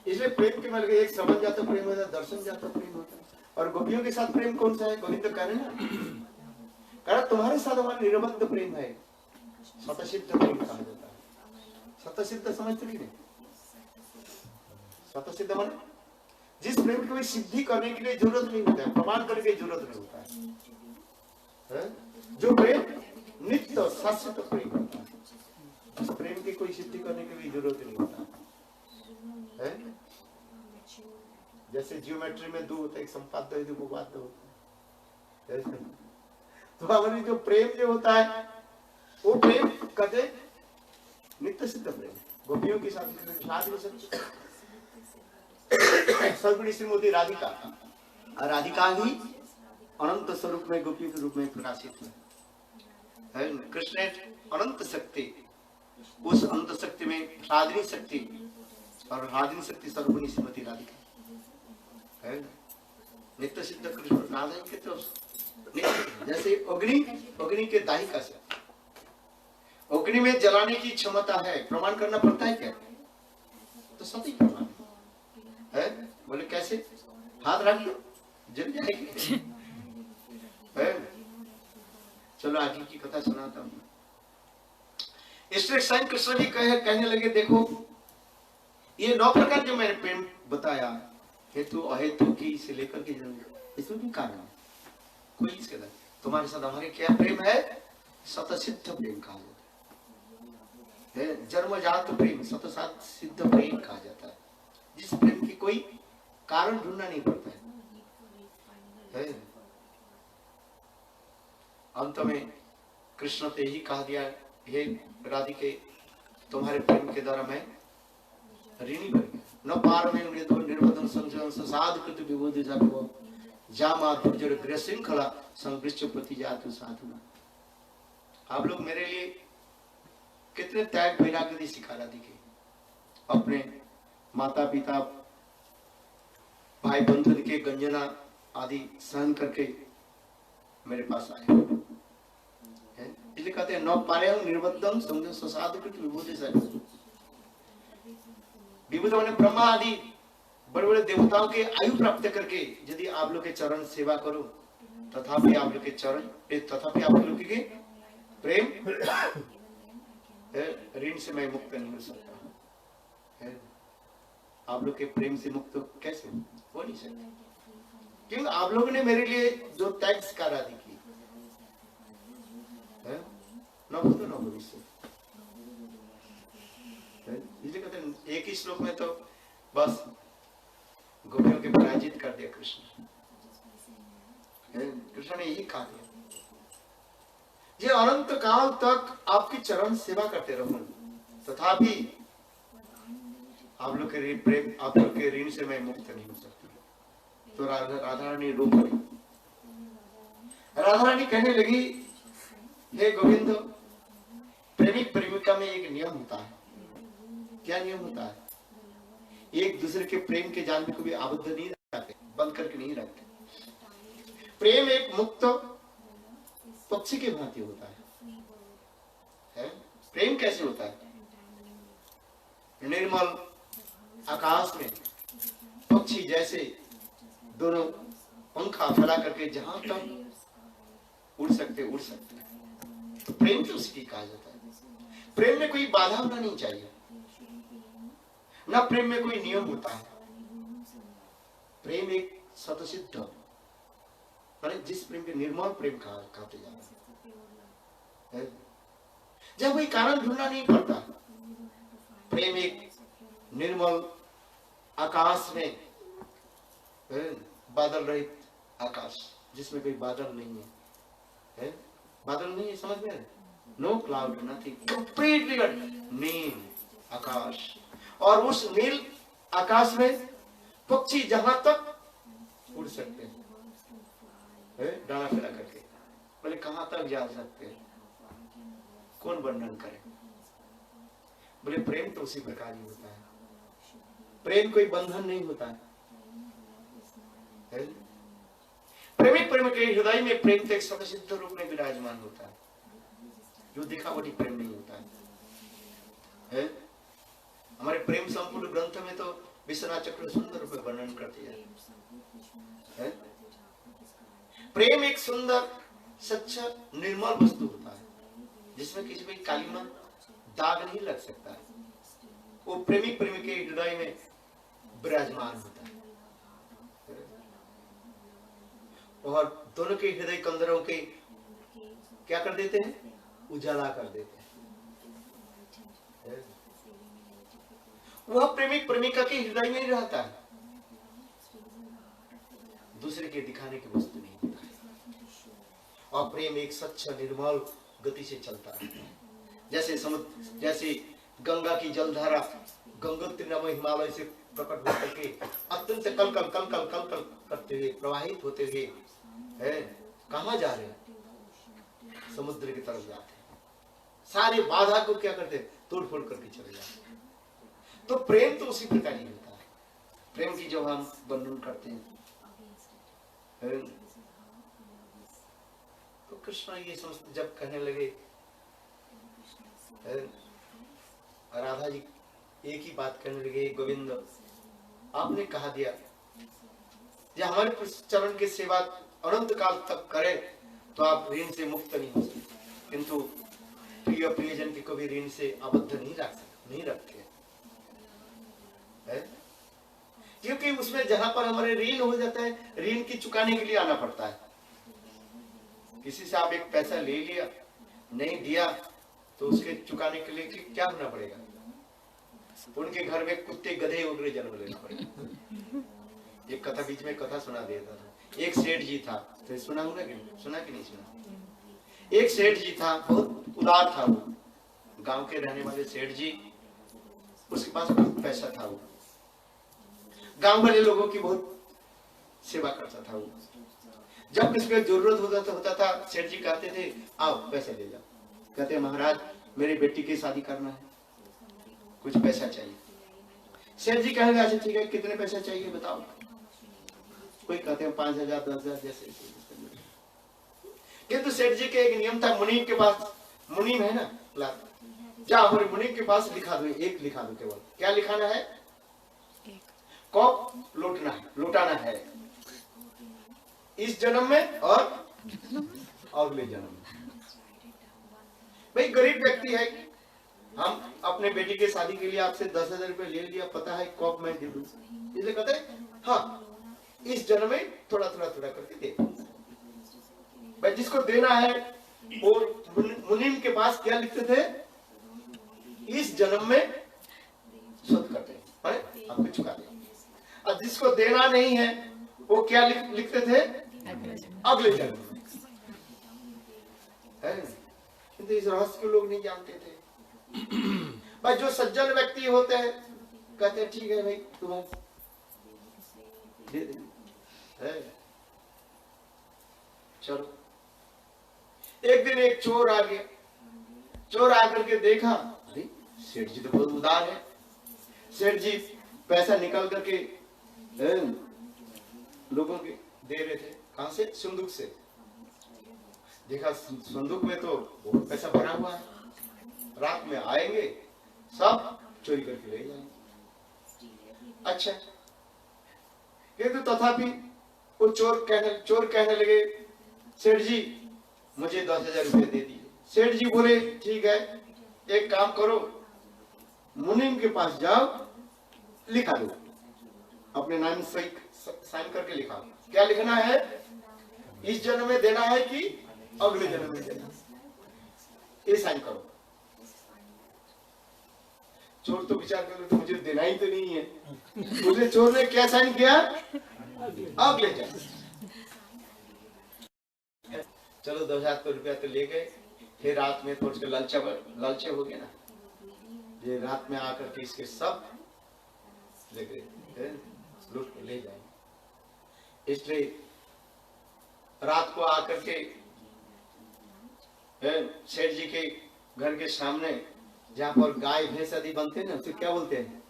इसलिए प्रेम के मतलब एक समझ जाता प्रेम होता है, दर्शन जाता प्रेम होता है। और गोपियों के साथ प्रेम कौन सा है? गोविंद कह रहे ना, कारण तुम्हारे साथ हमारा निरबद्ध प्रेम है, स्वतःसिद्ध प्रेम कहा जाता है। स्वतःसिद्ध समझते नहीं? स्वतःसिद्ध माने जिस प्रेम की कोई सिद्धि करने के लिए जरूरत नहीं होता है, प्रमाण करने की जरूरत नहीं होता है। जो प्रेम नित्य शाश्वत प्रेम होता है, उस प्रेम की कोई सिद्धि करने की भी जरूरत नहीं होता है। जैसे जियोमेट्री में दो होता है, एक संपाद्य है, दो उपपाद्य होता है। तो हमारी जो प्रेम जो होता है वो प्रेम कहते नित्य सिद्ध प्रेम। गोपियों के साथ सर्वगुणी श्रीमती राधिका, राधिका ही अनंत स्वरूप में गोपियों के रूप में प्रकाशित है। कृष्ण अनंत शक्ति, उस अनंत शक्ति में राधिनी शक्ति, और राधिनी शक्ति सर्वगुणी श्रीमती राधिका है। नित्य सिद्ध कृष्ण राधा के तो जैसे अग्नि के दाहिका से, अग्नि में जलाने की क्षमता है, प्रमाण करना पड़ता है क्या? तो सती प्रमाण है। बोले कैसे? हाथ रख दो जल जाएगी है। चलो आगे की कथा सुनाता हूँ। इसलिए स्वयं कृष्ण जी कहने लगे देखो ये 9 प्रकार जो मैंने प्रेम बताया, हेतु अहेतु की से लेकर के इसमें भी कारण है कोई इसके नहीं। तुम्हारे साथ हमारे क्या प्रेम है? स्वतःसिद्ध प्रेम कहा जाता है, जन्मजात प्रेम, स्वतः सिद्ध प्रेम कहा जाता है, जिस प्रेम की कोई कारण ढूंढना नहीं पड़ता है। अंत में कृष्ण ने ही कहा दिया, हे राधिके तुम्हारे प्रेम के द्वारा मैं ऋणी बन गया। न पार में निर्वधन संजन साध कृत विबोधि जाको जामा दुर्जर गृह श्रृंखला संवृक्ष प्रति जातु साधुना। आप लोग मेरे लिए कितने त्याग वैराग्य सिखा राधिके, अपने माता पिता भाई बंधु के गंजना आदि सहन करके मेरे पास आए। इसलिए कहते हैं न पार्यं निर्बद्धं संजन साध कृत विबोधि जाको। विबुध माने ब्रह्मा आदि बड़े बड़े देवताओं के आयु प्राप्त करके यदि आप लोग के चरण सेवा करो, तथापि आप लोग के चरण, तथापि आप लोग के प्रेम ऋण से मैं मुक्त नहीं हो सकता। आप लोग के प्रेम से मुक्त कैसे हो नहीं सकता? क्योंकि आप लोगों ने मेरे लिए जो टैक्स करा दी की न भूतो न भविष्य। इसलिए कहते हैं एक ही श्लोक में तो बस गोपियों के पराजित कर दिया कृष्ण। कृष्ण ने यही कहा दिया, ये अनंत काल तक आपकी चरण सेवा करते रहूं, तथापि आप लोग के प्रेम, आप लोग के ऋण से मैं मुक्त नहीं हो सकती। तो राधा रानी रो पड़ी। राधा रानी कहने लगी, हे गोविंद, प्रेमिक प्रेमिका में एक नियम होता है, क्या नियम होता है? एक दूसरे के प्रेम के जाल में कभी आबद्ध नहीं रखते, बंद करके नहीं रखते। प्रेम एक मुक्त पक्षी के भांति होता है? प्रेम कैसे होता है? निर्मल आकाश में पक्षी जैसे दोनों पंखा फैला करके जहां तक उड़ सकते उड़ सकते हैं। तो प्रेम तो उसकी कहा जाता है। प्रेम में कोई बाधा होना नहीं चाहिए, ना प्रेम में कोई नियम होता है। प्रेम एक स्वतःसिद्ध माने जिस प्रेम के निर्मल प्रेम कहते जाते हैं, जब कोई कारण ढूंढना नहीं पड़ता। प्रेम एक निर्मल आकाश में, बादल रहित आकाश जिसमें कोई बादल नहीं है, बादल नहीं है, समझ में? नो क्लाउड, नथिंग, कंप्लीटली नील आकाश। और उस नील आकाश में पक्षी जहां तक उड़ सकते हैं, डाला फैला करके, बोले कहां तक जा सकते हैं? कौन वर्णन करे? बोले प्रेम तो उसी प्रकार ही होता है। प्रेम कोई बंधन नहीं होता है। प्रेमिक प्रेम के हृदय में प्रेम तो एक स्वतःसिद्ध रूप में विराजमान होता है, जो दिखावटी प्रेम नहीं होता है। हमारे प्रेम संपूर्ण ग्रंथ में तो विश्वनाथ चक्र सुंदर रूप में वर्णन करती है। प्रेम एक सुंदर सच्चा निर्मल वस्तु होता है, जिसमें किसी भी कालीमा दाग नहीं लग सकता। वो प्रेमिक प्रेमी के हृदय में विराजमान होता है और दोनों के हृदय कंदरों के क्या कर देते हैं? उजाला कर देते हैं। वह प्रेमिक प्रेमिका के हृदय में ही रहता है, दूसरे के दिखाने की वस्तु नहीं होता है। और प्रेम एक सच्चा निर्मल गति से चलता है, जैसे समुद्र, जैसे गंगा की जलधारा गंगोत्री नामक हिमालय से प्रकट होकर के अत्यंत कल कल कल कल कल कल करते हुए प्रवाहित होते हुए कहां जा रहे हैं? समुद्र की तरफ जाते हैं। सारे बाधा को क्या करते हैं? तोड़ फोड़ करके चले जाते हैं। तो प्रेम तो उसी प्रकार ही होता है। प्रेम की जब हम वर्णन करते हैं तो कृष्ण ये समझते, जब कहने लगे राधा जी एक ही बात कहने लगे, गोविंद आपने कहा दिया जब हमारे चरण की सेवा अनंत काल तक करे तो आप ऋण से मुक्त नहीं हो सकते, किंतु प्रिय प्रियजन की कभी ऋण से आबद्ध नहीं रखते हैं। क्योंकि उसमें जहां पर हमारे ऋण हो जाता है, ऋण की चुकाने के लिए आना पड़ता है। किसी से आप एक पैसा ले लिया, नहीं दिया तो उसके चुकाने के लिए क्या होना पड़ेगा? उनके घर में कुत्ते गधे वगैरह जन्म लेना पड़ेगा। एक कथा बीच में कथा सुना देता था। एक सेठ जी था, तो सुना कि नहीं सुना? एक सेठ जी था, बहुत उदार था वो, गांव के रहने वाले सेठ जी। उसके पास बहुत पैसा था, वो गांव वाले लोगों की बहुत सेवा करता था। वो जब किसी को जरूरत होता था, सेठ जी कहते थे आओ पैसे ले जाओ। कहते महाराज मेरी बेटी की शादी करना है, कुछ पैसा चाहिए। सेठ जी कहेंगे अच्छा ठीक है, कितने पैसा चाहिए बताओ। कोई कहते हैं 5,000 10,000 जैसे। किंतु सेठ जी के एक नियम था, मुनीम के पास, मुनीम है ना, जा हमारे मुनीम के पास लिखा दो, एक लिखा दो केवल। क्या लिखाना है? कब लौटाना है, इस जन्म में और अगले जन्म में। भाई गरीब व्यक्ति है, हम अपने बेटी के शादी के लिए आपसे 10,000 रुपए ले लिया, पता है कब मैं दे दूं, इसलिए कहते हैं हाँ इस जन्म में थोड़ा थोड़ा थोड़ा करके दे। भाई जिसको देना है वो मुनीम के पास क्या लिखते थे? इस जन्म में शोध करते हैं, आपको चुका दे। और जिसको देना नहीं है वो क्या लिखते थे? अगले जन्म में। किंतु इस रहस्य को लोग नहीं जानते थे। भाई जो सज्जन व्यक्ति होते हैं कहते हैं ठीक है भाई तुम्हें दे दे। चलो एक दिन एक चोर आ गया। चोर आकर के देखा, अरे सेठ जी तो बहुत उदार है, सेठ जी पैसा निकाल करके लोगों के दे रहे थे। कहां से? संदूक से। देखा संदूक में तो बहुत पैसा भरा हुआ है, रात में आएंगे सब चोरी करके ले जाएंगे। अच्छा, किंतु तथापि वो चोर कहने लगे, सेठ जी मुझे 10,000 रुपये दे दीजिए। सेठ जी बोले ठीक है, एक काम करो, मुनीम के पास जाओ, लिखा दो, अपने नाम सही साइन करके लिखा। क्या लिखना है? इस जन्म में देना है कि अगले जन्म में देना, ये साइन करो। चोर तो विचार कर, तो मुझे देना ही तो नहीं है। उसने चोर ने क्या साइन किया? अगले जन्म। चलो 2,000 रुपया तो ले गए। फिर रात में थोड़ा सा लालचे हो गए ना, ये रात में आकर के इसके सब ले गए, लूट ले जाएंगे। इसलिए रात को आकर के सेठ जी के घर के सामने जहाँ पर गाय भैंस आदि बनते हैं ना, उसे क्या बोलते हैं?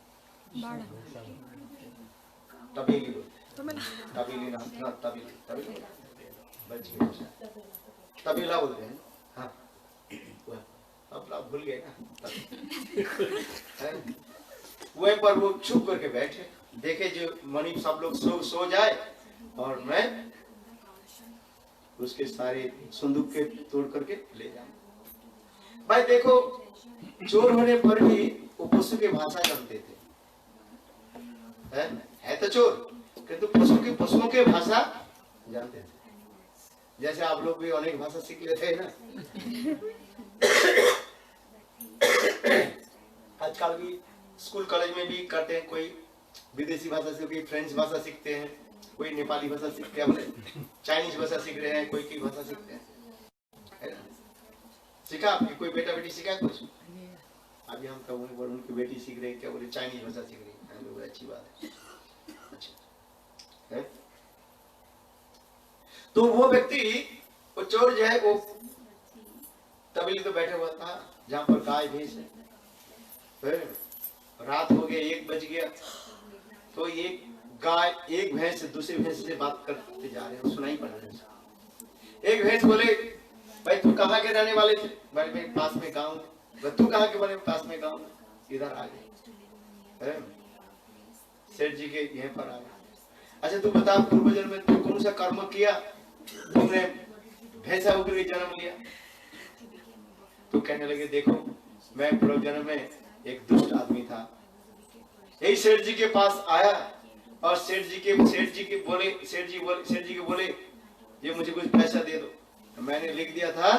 तबेली बोलते हैं। तबेली ना, तबेली तबेला बोलते हैं। हाँ, अब आप भूल गए ना। वहीं पर वो छुप करके बैठे, देखे जो मनी सब लोग सो जाए और मैं उसके सारे संदूक के तोड़ करके ले जाऊं। भाई देखो, चोर होने पर भी वो पशु की भाषा जानते थे, है तो चोर, किंतु पशुओं के भाषा जानते थे। जैसे आप लोग भी अनेक भाषा सीख लेते हैं ना। आजकल भी स्कूल कॉलेज में भी करते हैं, कोई विदेशी भाषा से, कोई फ्रेंच भाषा सीखते हैं, कोई नेपाली भाषा सीखते हैं, बोले चाइनीज भाषा सीख रहे हैं, कोई की भाषा सीखते हैं। सीखा आपकी कोई बेटा बेटी सीखा कुछ? अभी हम कब उनकी बेटी सीख रही है, क्या बोले चाइनीज भाषा सीख रही है, अच्छी बात है। अच्छा है? तो वो व्यक्ति, वो चोर जो है, वो तबेली तो बैठा हुआ था जहां पर गाय भैंस है। फिर रात हो गया, 1 बज गया, तो एक भैंस दूसरी भैंस से बात करते जा रहे हैं, सुनाई पड़ रहे हैं। एक भैंस बोले, भाई तू कहाँ के रहने वाले थे? भाई पास में गाँव। तू कहाँ के बने? पास में गाँव। इधर आ गए, सेठ जी के यहीं पर आ गए। अच्छा तू बता, पूर्व जन्म में तू कौन सा कर्म किया, तुमने भैंसा होकर जन्म लिया? तो कहने लगे, देखो मैं पूर्व जन्म में एक दुष्ट आदमी था, यही सेठ जी के पास आया और सेठ जी के बोले ये मुझे कुछ पैसा दे दो। तो मैंने लिख दिया था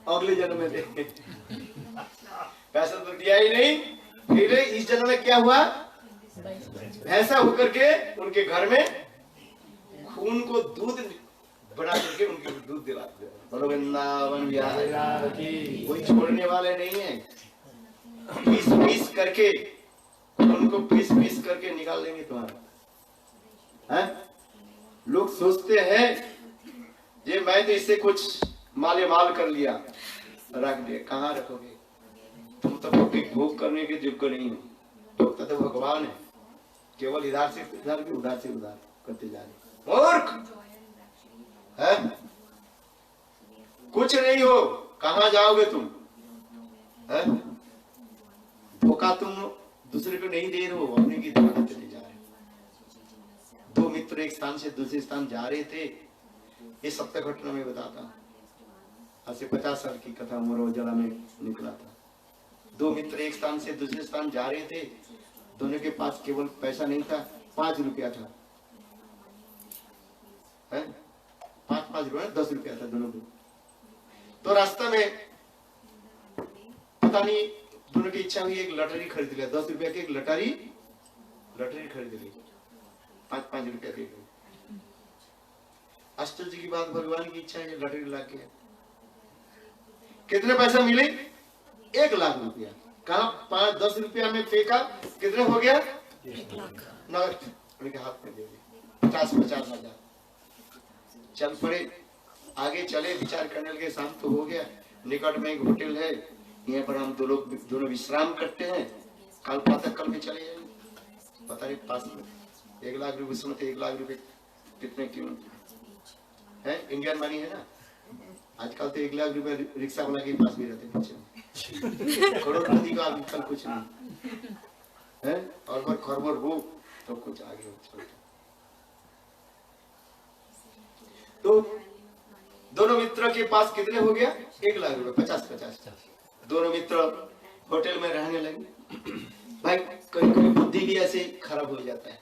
अगले जन्म में दे। पैसा तो दिया ही नहीं। फिर इस जन्म में क्या हुआ? भैंसा होकर के उनके घर में खून को दूध बना करके उनके दूध दिला दिया। वृंदावन विहार की कोई छोड़ने वाले नहीं है। पीस करके उनको पीस करके निकाल देंगे तुम्हारा। हैं? लोग सोचते हैं ये मैं तो इससे कुछ माले माल कर लिया, रख दिया। कहाँ रखोगे? तुम तो भोग करने के योग्य नहीं हो। भोगता तो भगवान है, केवल इधर से उधर की उधर से उधर करते जा रहे। मूर्ख है, कुछ नहीं हो, कहाँ जाओगे तुम? है? धोखा तुम दूसरे को नहीं दे रहे हो, अपने की धोखा चले जा रहे हो। 2 मित्र एक स्थान से दूसरे स्थान जा रहे थे, ये सत्य घटना में बताता। आज से 50 साल की कथा मोरौजला में निकला था। 2 मित्र एक स्थान से दूसरे स्थान जा रहे थे, दोनों के पास केवल पैसा नहीं था, 5 रुपया था। 5 रुपया, 10 रुपया था दोनों को। तो रास्ता में पता नहीं दोनों की इच्छा हुई, एक लॉटरी खरीद लिया। 10 रुपया की एक लॉटरी खरीद ली, 5 रुपया की। आश्चर्य की बात, भगवान की इच्छा है, लॉटरी लग गया। कितने पैसा मिले? 1 लाख रुपया। कहा 10 रुपया में फेंका, कितने हो गया? 1 लाख। नगद उनके हाथ में दे दिए, 50 हजार। चल पड़े, आगे चले, विचार करने लगे। शाम तो हो गया, निकट में एक होटल है, यहाँ पर हम दोनों विश्राम करते हैं, कल प्रातः कल में चले जाएंगे। पता नहीं पास में 1 लाख रुपए, उसमें तो 1 लाख रुपए कितने कीमत है, इंडियन मनी है ना। आजकल तो 1 लाख रुपए रिक्शा वाला के पास भी रहते हैं पीछे। करोड़पति का आजकल कुछ नहीं है, और अगर खरबोर हो तो कुछ आगे हो चलते। तो दोनों मित्रों के पास कितने हो गया? 1 लाख रुपए, 50-50। दोनों मित्र होटल में रहने लगे। भाई कभी कभी बुद्धि भी ऐसे खराब हो जाता है,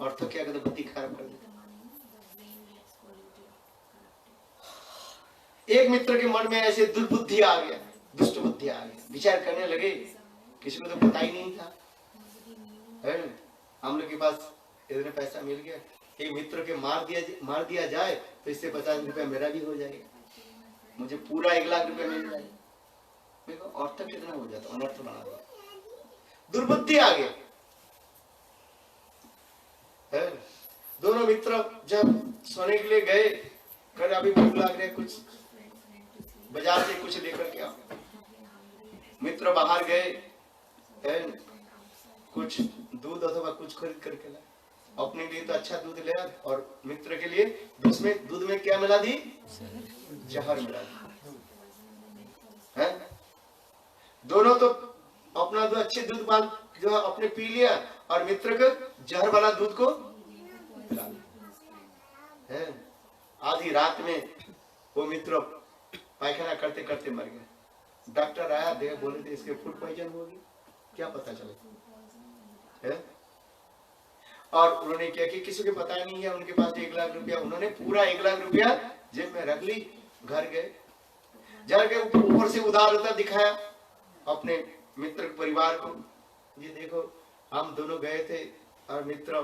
और तो क्या कहते बुद्धि खराब कर देता। एक मित्र के मन में ऐसे दुर्बुद्धि आ गया, दुष्ट बुद्धि आ गया, विचार करने लगे, किसी को तो पता ही नहीं था, है हम लोग के पास इतने पैसा मिल गया, एक मित्र के मार दिया जाए तो इससे 50 रुपया मेरा भी हो जाएगा, मुझे पूरा 1 लाख रुपया मिल जाएगा। देखो अर्थ कितना हो जाता, अनर्थ बना दिया, दुर्बुद्धि आ गया है। दोनों मित्र जब सोने के लिए गए, कल अभी भूख लग रहे, कुछ बाजार से कुछ लेकर के आओ। मित्र बाहर गए, कुछ दूध अथवा कुछ खरीद करके लाए। अपने लिए तो अच्छा दूध ले, और मित्र के लिए दूध में क्या मिला दी? जहर मिला दी है। दोनों तो अपना तो अच्छे दूध जो है अपने पी लिया, और मित्र को जहर वाला दूध को पिला दिया है। आधी रात में वो मित्र पायखाना करते करते मर गया। डॉक्टर आया, देख बोले थे इसके फूड पॉइजन होगी, क्या पता चले है। और उन्होंने क्या कि किसी को पता नहीं है, उनके पास 1 लाख रुपया, उन्होंने पूरा 1 लाख रुपया जेब में रख ली। घर गए ऊपर से उदारता दिखाया अपने मित्र परिवार को, ये देखो हम दोनों गए थे और मित्र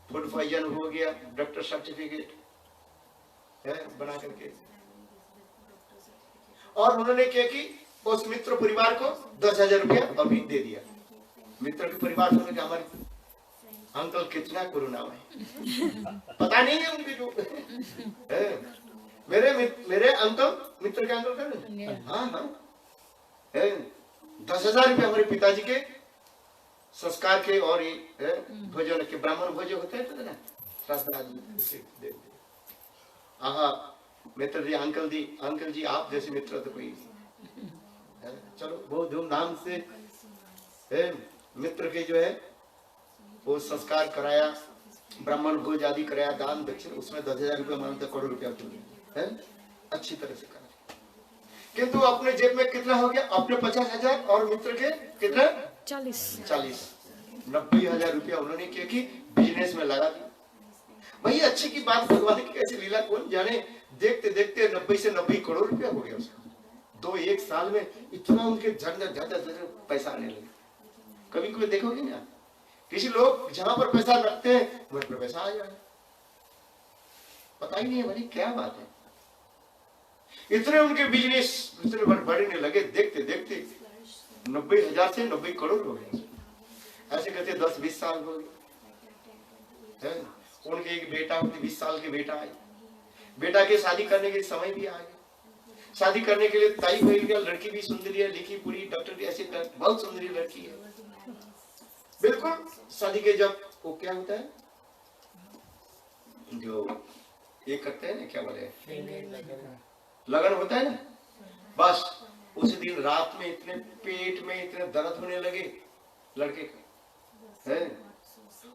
फूड पॉइजन हो गया, डॉक्टर सर्टिफिकेट है बना करके। और उन्होंने क्या कि उस मित्र परिवार को 10,000 रुपया अभी दे दिया। मित्र के परिवार ने हमारे अंकल कितना करुणा है, पता नहीं है उनके जो है। मेरे अंकल, मित्र के अंकल कर, हाँ 10,000 रुपया हमारे पिताजी के संस्कार के और ये भोजन के, ब्राह्मण भोजन होते हैं ना, मित्र जी, अंकल जी आप जैसे मित्र तो कोई, चलो बहुत धूमधाम से मित्र के जो है वो संस्कार कराया, ब्राह्मण भोज आदि कराया, दान दक्षिण, उसमें 10,000 रुपया मानते, करोड़ रुपया है, अच्छी तरह से करा। किंतु अपने जेब में कितना हो गया? अपने 50,000 और मित्र के कितना? 40 90,000 रुपया उन्होंने क्या कि बिजनेस में लगा दिया। भाई अच्छी की बात, भगवान की ऐसी लीला कौन जाने। देखते देखते 90 से 90 करोड़ रुपया हो गया उसका। 2-1 साल में इतना उनके ज्यादा पैसा आने लगे। कभी कभी देखोगे ना, किसी लोग जहां पर पैसा रखते हैं वहां पर पैसा आ जाए, पता ही नहीं है भाई क्या बात है। इतने उनके बिजनेस इतने बढ़ने लगे, देखते देखते 90,000 से 90 करोड़ हो गए। ऐसे करते 10-20 साल हो गए। उनके एक बेटा, 20 साल के बेटा आए, बेटा के शादी करने के समय भी आ गया। शादी करने के लिए तय हो गया, लड़की भी सुंदरी है, लिखी पूरी, डॉक्टर भी ऐसी बहुत सुंदरी लड़की है बिल्कुल। शादी के जब वो क्या होता है जो ये करते हैं ना, क्या बोले, लगन होता है ना, बस उस दिन रात में इतने पेट में इतने दर्द होने लगे लड़के का, है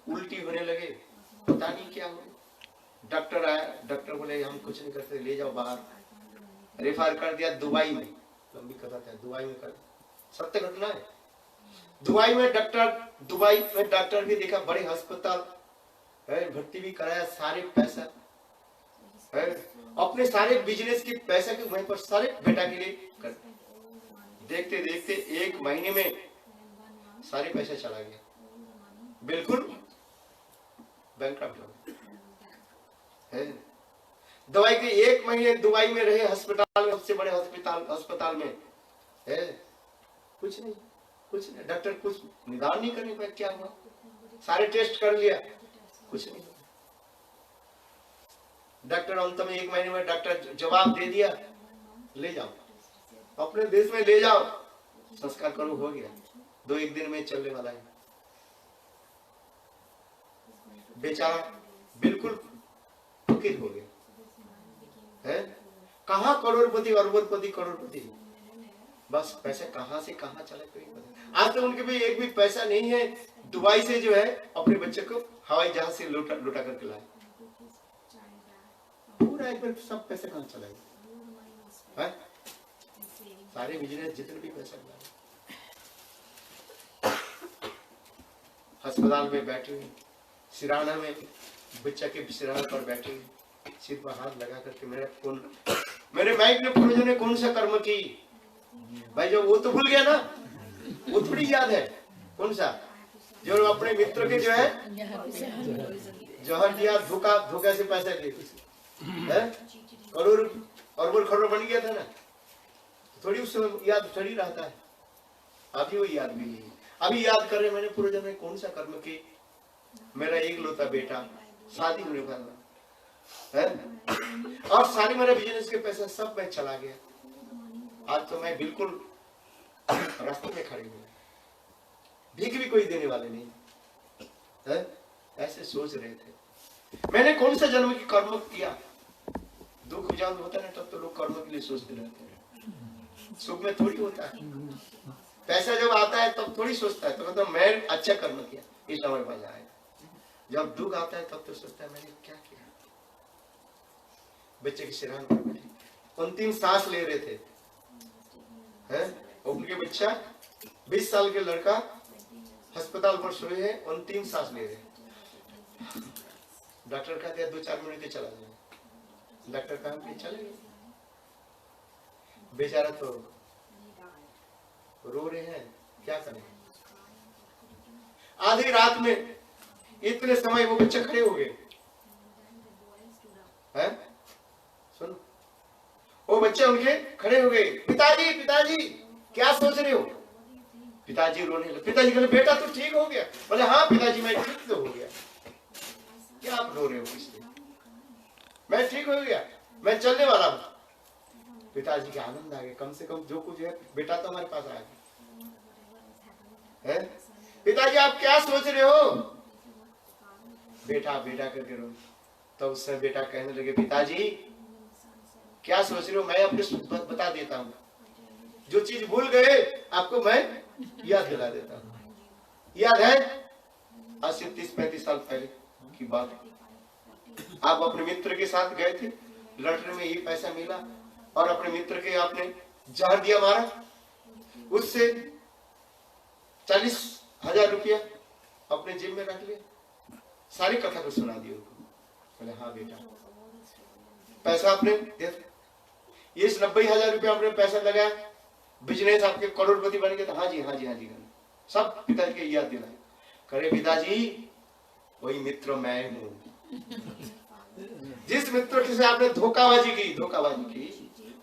उल्टी होने लगे, पता नहीं क्या हुआ। डॉक्टर आया, डॉक्टर बोले हम कुछ नहीं करते, ले जाओ बाहर, रेफर कर दिया दुबई में। लंबी कथा है, दुबई में कर, सत्य घटना है। दुबई में डॉक्टर भी देखा, बड़े अस्पताल है, भर्ती भी कराया, सारे पैसा है, अपने सारे बिजनेस के पैसा के वहीं पर सारे बेटा के लिए कर। देखते देखते 1 महीने में सारे पैसा चला गया, बिल्कुल बैंकक्रप्ट हो गए। दवाई के 1 महीने दुबई में रहे, अस्पताल में, सबसे बड़े अस्पताल में है, कुछ नहीं डॉक्टर कुछ निदान नहीं करने पाए, क्या हुआ, सारे टेस्ट कर लिया, कुछ नहीं। डॉक्टर अंत में 1 महीने में डॉक्टर जवाब दे दिया, ले जाओ अपने देश में, ले जाओ संस्कार करो, हो गया, 2-1 दिन में चलने वाला है। बेचारा बिल्कुल फकीर हो गया है। कहाँ करोड़पति, अरबपति, करोड़पति, बस पैसे कहाँ से कहाँ चला कोई पता। आज तो उनके भी एक भी पैसा नहीं है। दुबई से जो है अपने बच्चे को हवाई जहाज से लौटा करके लाए। पूरा एक बार सब पैसे कहाँ चलाए है? सारे बिजनेस जितने भी पैसा लगा, अस्पताल में बैठे हुए, सिराना में बच्चा के सिराना पर बैठे हुए, सिर पर हाथ लगा करके मेरे माइक ने पूर्वजों ने कौन सा कर्म की भाई, जो वो तो भूल गया ना, वो थोड़ी याद है। कौन सा? जो अपने मित्र के जो है जहर दिया, धोखा से पैसा ले करोड़ और खरोड़ बन गया था ना, थोड़ी उस समय याद थोड़ी रहता है। अभी वो याद भी नहीं। अभी याद कर रहे मैंने पूर्वजन्म में कौन सा कर्म की, मेरा एक लौता बेटा शादी होने वाला है और सारी मेरे बिजनेस के पैसा सब मैं चला गया। आज तो मैं बिल्कुल रास्ते में खड़े हुए, भीख भी कोई देने वाले नहीं है। ऐसे सोच रहे थे। मैंने कौन सा जन्म की कर्म किया। दुख जब होता है ना तब तो लोग कर्म के लिए सोचते रहते हैं, सुख में थोड़ी होता है। पैसा जब आता है तब थोड़ी सोचता है, तो मतलब मैं अच्छा कर्म किया इसलिए हमारे पास आया। जब दुख आता है तब तो सोचता है मैंने क्या किया। बच्चे की सिरहान पर बैठे अंतिम सांस ले रहे थे हैं, उनके बच्चा 20 साल के लड़का अस्पताल पर सोए हैं, अंतिम सांस ले रहे हैं। डॉक्टर कहते हैं 2-4 मिनट के चला जाए। डॉक्टर कहा कि चले, बेचारा तो रो रहे हैं, क्या करें। आधी रात में इतने समय वो बच्चे खड़े हो गए हैं। सुनो, वो बच्चे उनके खड़े हो गए, पिताजी पिताजी क्या सोच रहे हो। पिताजी रोने लगे। पिताजी कहले बेटा तू ठीक हो गया। बोले हाँ पिताजी मैं ठीक तो हो गया। क्या आप रो रहे हो इसलिए? मैं ठीक हो गया, मैं चलने वाला हूँ। पिताजी के आनंद आ गए, कम से कम जो कुछ है बेटा तो हमारे पास आ गया है। पिताजी आप क्या सोच रहे हो। बेटा बेटा करके रो। तो उससे बेटा कहने लगे पिताजी क्या सोच रहे हो, मैं अपने बता देता हूँ। जो चीज भूल गए आपको मैं याद दिला देता हूँ। याद है आज से 30-35 साल पहले की बात। आप अपने मित्र के साथ गए थे, लॉटरी में ये पैसा मिला और अपने मित्र के आपने जहर दिया मारा, उससे 40,000 रुपया अपने जेब में रख लिया। सारी कथा को सुना दी उनको। बोले हाँ बेटा पैसा आपने दे, ये 90,000 रुपया आपने पैसा लगाया, बिजनेस आपके करोड़पति बन गए। तो हाँ जी हाँ जी हाँ जी सब पिताजी के याद दिलाए। करे पिताजी वही मित्र मैं हूं, जिस मित्र के साथ आपने धोखाबाजी की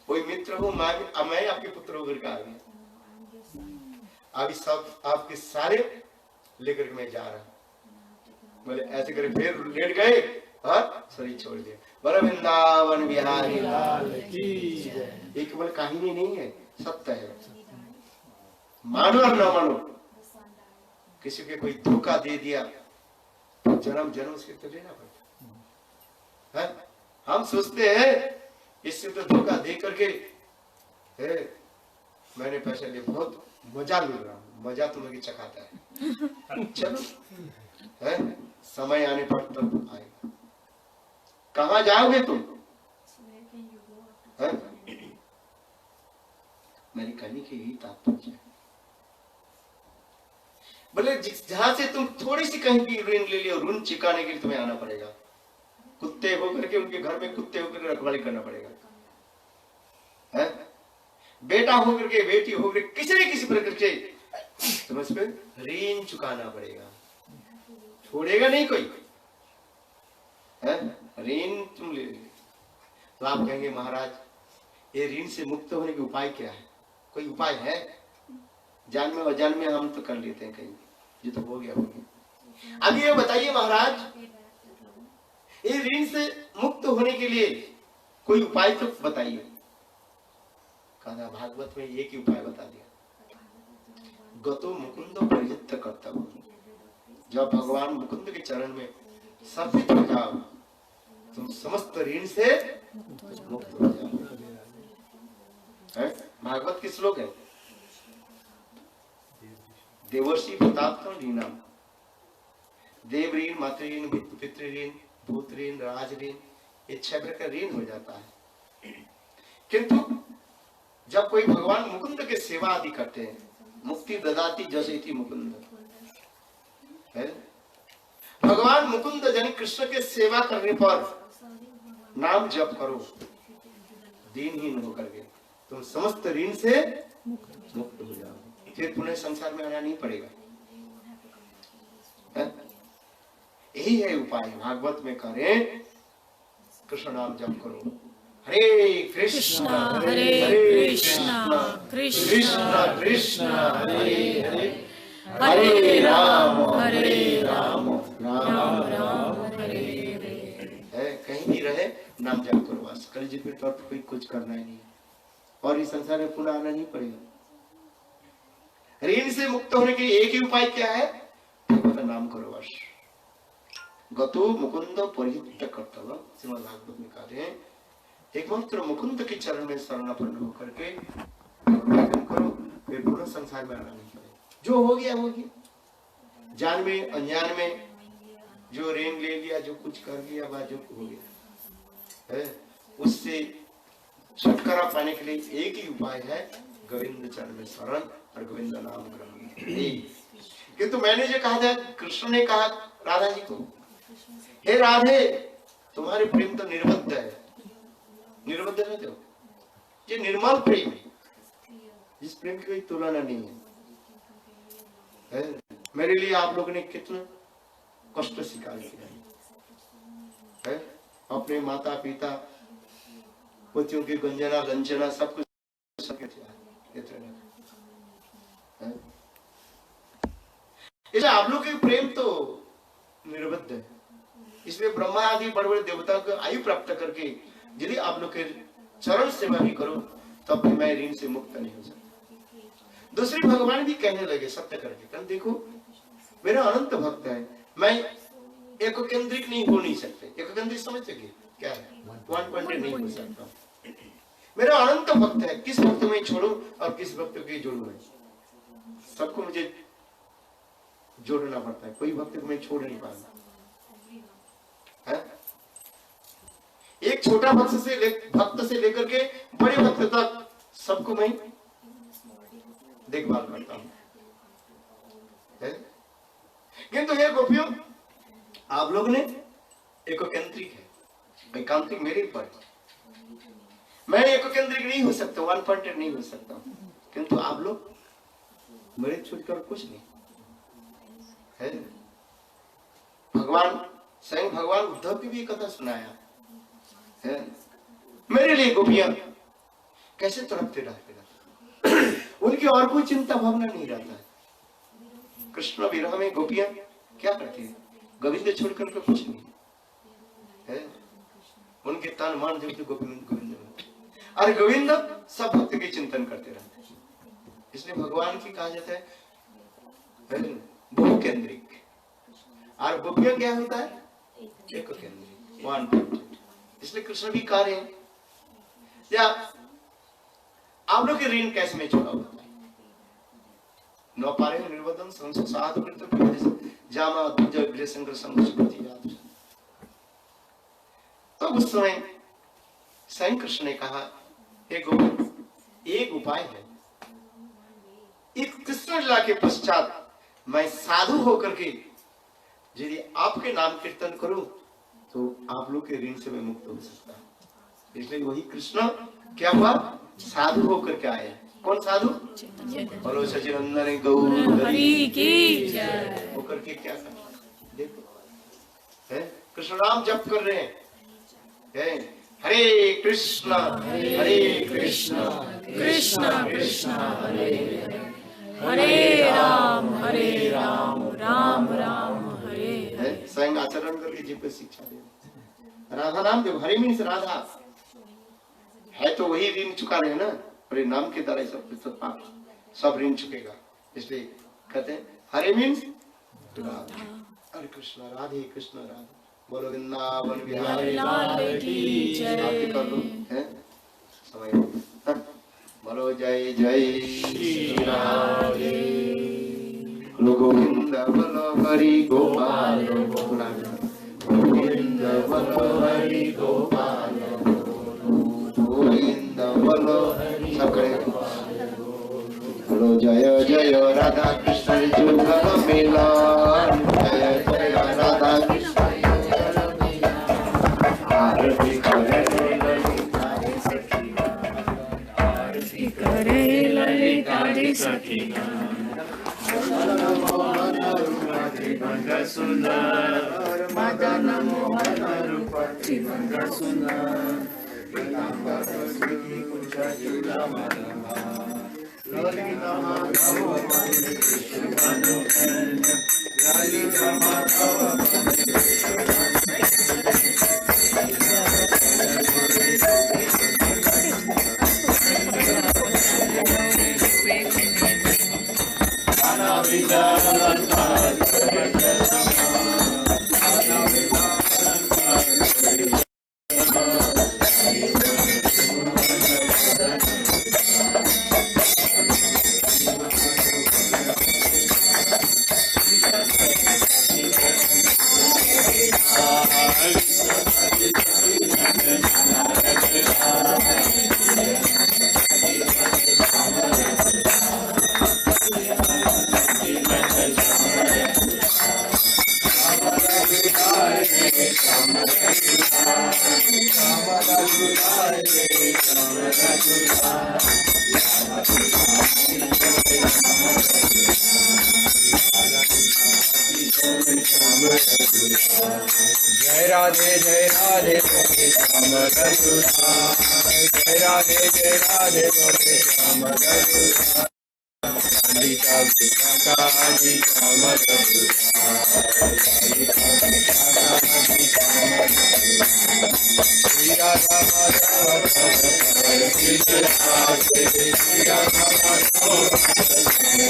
वही मित्र हूं मैं आपके पुत्र होकर के आ गया। अभी सब आपके सारे लेकर के मैं जा रहा हूं। बोले ऐसे करे फिर लेट गए और शरीर छोड़ दिया। बोले वृंदावन बिहारी लाल की जय। ये केवल कहानी नहीं है, सत्य है। मानो और न मानो, किसी के कोई धोखा दे दिया तो जन्म जन्म उसके तो लेना पड़ता है। हम सोचते हैं इससे तो धोखा दे करके है मैंने पैसे लिए बहुत मजा मिल रहा हूं। मजा तुम्हें चखाता है। चलो है समय आने पर तब आएगा। कहां जाओगे तुम है? मेरी कहने की यही तात्पर्य है। बोले जहां से तुम थोड़ी सी कहीं की ऋण ले लियो, ऋण चुकाने के लिए तुम्हें आना पड़ेगा। कुत्ते होकर के उनके घर में कुत्ते होकर रखवाली करना पड़ेगा है? बेटा होकर के बेटी होकर किसी न किसी प्रकार से तुम्हें इस पे ऋण चुकाना पड़ेगा। छोड़ेगा नहीं कोई है। ऋण तुम ले तो आप कहेंगे महाराज ये ऋण से मुक्त होने के उपाय क्या है? कोई उपाय है? जान में अजान में हम तो कर लेते हैं कहीं, ये तो हो गया। अभी ये बताइए महाराज ये ऋण से मुक्त होने के लिए कोई उपाय तो बताइए। कहना भागवत में एक ही उपाय बता दिया, गतो मुकुंद परिजित कर्तव्य। जब भगवान मुकुंद के चरण में स्थापित हो जाओ, तुम समस्त ऋण से मुक्त हो जाओ। भागवत की श्लोक है, देवर्षि भूतात्म ऋणम, देव ऋण, मातृ ऋण, पितृ ऋण, भूत ऋण, राज ऋण, ये 6 प्रकार का ऋण हो जाता है। किंतु जब कोई भगवान मुकुंद के सेवा आदि करते हैं, मुक्ति ददाती जसैति मुकुंद है, भगवान मुकुंद यानी कृष्ण के सेवा करने पर नाम जप करो, दीनहीन होकर के तुम समस्त ऋण से मुक्त हो जाओ, फिर पुनः संसार में आना नहीं पड़ेगा। यही है उपाय, भागवत में करें, कृष्ण नाम जप करो, हरे कृष्ण हरे कृष्ण कृष्ण कृष्ण हरे हरे, हरे राम राम राम हरे हरे। कहीं भी रहे नाम जप करो बस, कल जी पे तो कोई कुछ करना ही नहीं, और इस संसार में पुनः आना नहीं पड़ेगा। ऋण से मुक्त होने के एक ही उपाय क्या है, भगवत नाम करो बस। गतो मुकुंद परिहित कर्तव्य, श्रीमद् भागवत में कहते हैं, एकमात्र मुकुंद के चरण में शरणापन्न होकर के भजन करो, फिर पुनः संसार में आना नहीं पड़ेगा। जो हो गया हो गया, जान में अनजान में जो ऋण ले लिया, जो कुछ कर लिया, वह जो हो गया है, उससे छुटकारा पाने के लिए एक ही उपाय है, गोविंद चरण में शरण और गोविंद नाम ग्रहण। किंतु मैंने जो कहा था, कृष्ण ने कहा राधा जी को, हे राधे तुम्हारे प्रेम तो निर्बद्ध है, निर्बद्ध है तो ये निर्मल प्रेम है, जिस प्रेम की कोई तुलना नहीं है। मेरे लिए आप लोगों ने कितना कष्ट स्वीकार किया है, अपने माता पिता पुत्रों की गंजना गंजना सब कुछ इसलिए आप लोग के प्रेम तो निर्बद्ध है। इसलिए ब्रह्मा आदि बड़े बड़े देवता को आयु प्राप्त करके यदि आप लोग के चरण सेवा भी करो तब भी मैं ऋण से मुक्त नहीं हो सकता। दूसरी भगवान भी कहने लगे सत्य करके, कल देखो मेरा अनंत भक्त है, मैं एक केंद्रिक नहीं हो नहीं सकते। एक केंद्रिक समझते क्या है, 1 पॉइंट नहीं हो सकता। मेरा अनंत भक्त है, किस भक्त में छोड़ू और किस भक्त को जोड़ू, मैं सबको मुझे जोड़ना पड़ता है, कोई भक्त को मैं छोड़ नहीं पाता। एक छोटा भक्त से लेकर के बड़े भक्त तक सबको मैं देखभाल करता हूं। किंतु हे गोपियों, आप लोग ने एक केंद्रिक है, एकांतिक मेरे पर, मैं एक केंद्रिक नहीं हो सकता, 1 पॉइंटेड नहीं हो सकता, किंतु आप लोग मेरे छूटकर कुछ नहीं है। भगवान स्वयं भगवान उद्धव की भी कथा सुनाया है, मेरे लिए गोपियां कैसे तड़पते रहते, उनकी और कोई चिंता भावना नहीं रहता है। कृष्ण विरह में गोपियां क्या करती है, गोविंद छोड़कर के कुछ नहीं है, उनके तन मन जो गोविंद गोविंद और गोविंद सब भक्त के चिंतन करते रहते हैं। इसलिए भगवान की कहा जाता है बहु केंद्रिक, और गोपियां क्या होता है, एक केंद्रिक, 1 पॉइंट। इसलिए कृष्ण भी कह रहे हैं, या आप लोग के ऋण कैसे में छोड़ा होता है, न पारे निर्वदन साधु जामा दूजा शंकर संघ। तो उस समय स्वयं कृष्ण ने कहा, हे गोविंद एक उपाय है, इस कृष्ण लीला के पश्चात मैं साधु होकर के यदि आपके नाम कीर्तन करूं तो आप लोग के ऋण से मैं मुक्त हो सकता हूं। इसलिए वही कृष्ण क्या हुआ, साधु होकर के आए। कौन साधु, बोलो सचिनंदन गौर हरि की जय होकर के क्या कर, देखो है कृष्ण नाम जप कर रहे हैं, हरे कृष्ण कृष्ण कृष्ण हरे हरे राम राम राम हरे हरे। स्वयं आचरण करके जीव को शिक्षा दे। राधा नाम जब हरे मीन्स राधा है, तो वही ऋण चुका रहे ना, और नाम के द्वारा सब ऋण चुकेगा। इसलिए कहते हैं हरे मीन्स राधा, हरे कृष्ण राधे कृष्ण राधे बोलो वृंदावन बिहारी लाल की जय। आरती कर लो है समय हो गया। बोलो जय जय श्री राधे बोलो गोविंद बोलो हरि गोपाल गोविंद बोलो हरि गोपाल गोविंद बोलो सब करे बोलो जय जय राधा कृष्ण जुगल मिलन जय जय राधा कृष्ण आरती करे करे ललिता दी सखी सुंदर मदन मोहन रूप त्रिभंग सुंदर ललिता माधव वंदे कृष्ण ललिता माधव जय राधे बोले श्याम रघुरा जय राधे बोले श्याम रघुरा ललिता विशाखाजी श्याम रघुरा श्री राधा माधव श्री राधे श्री राधा माधव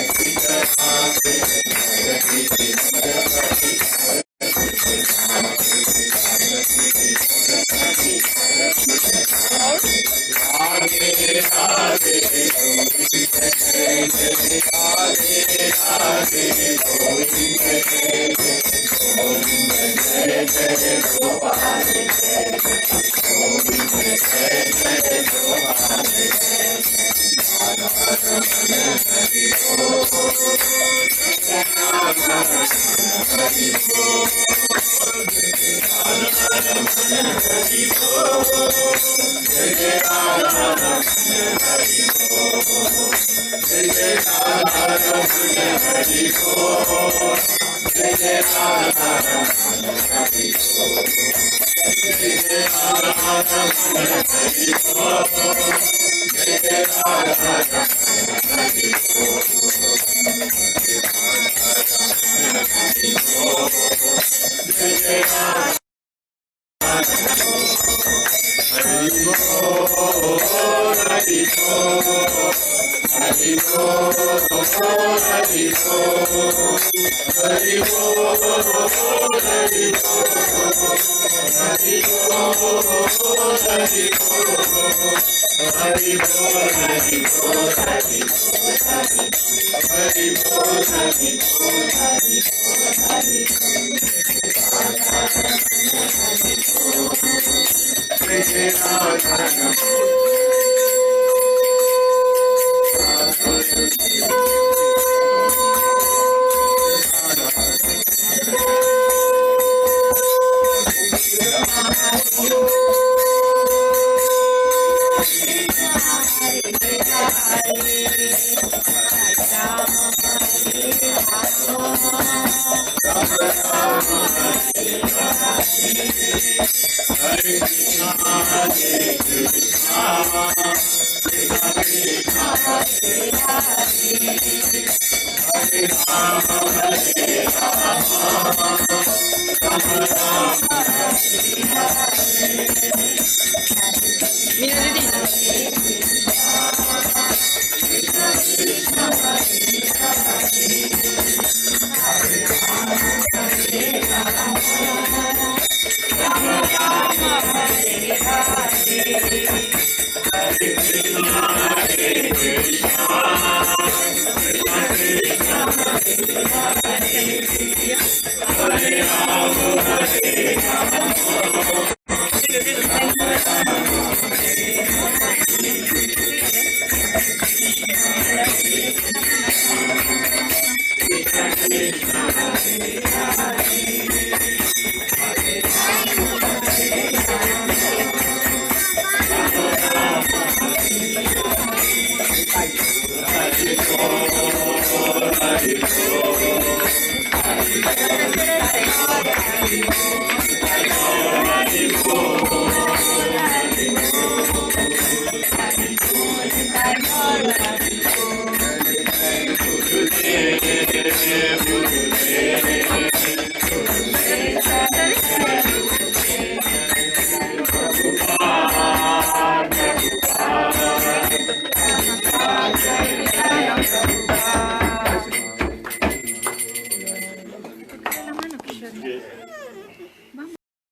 Yes.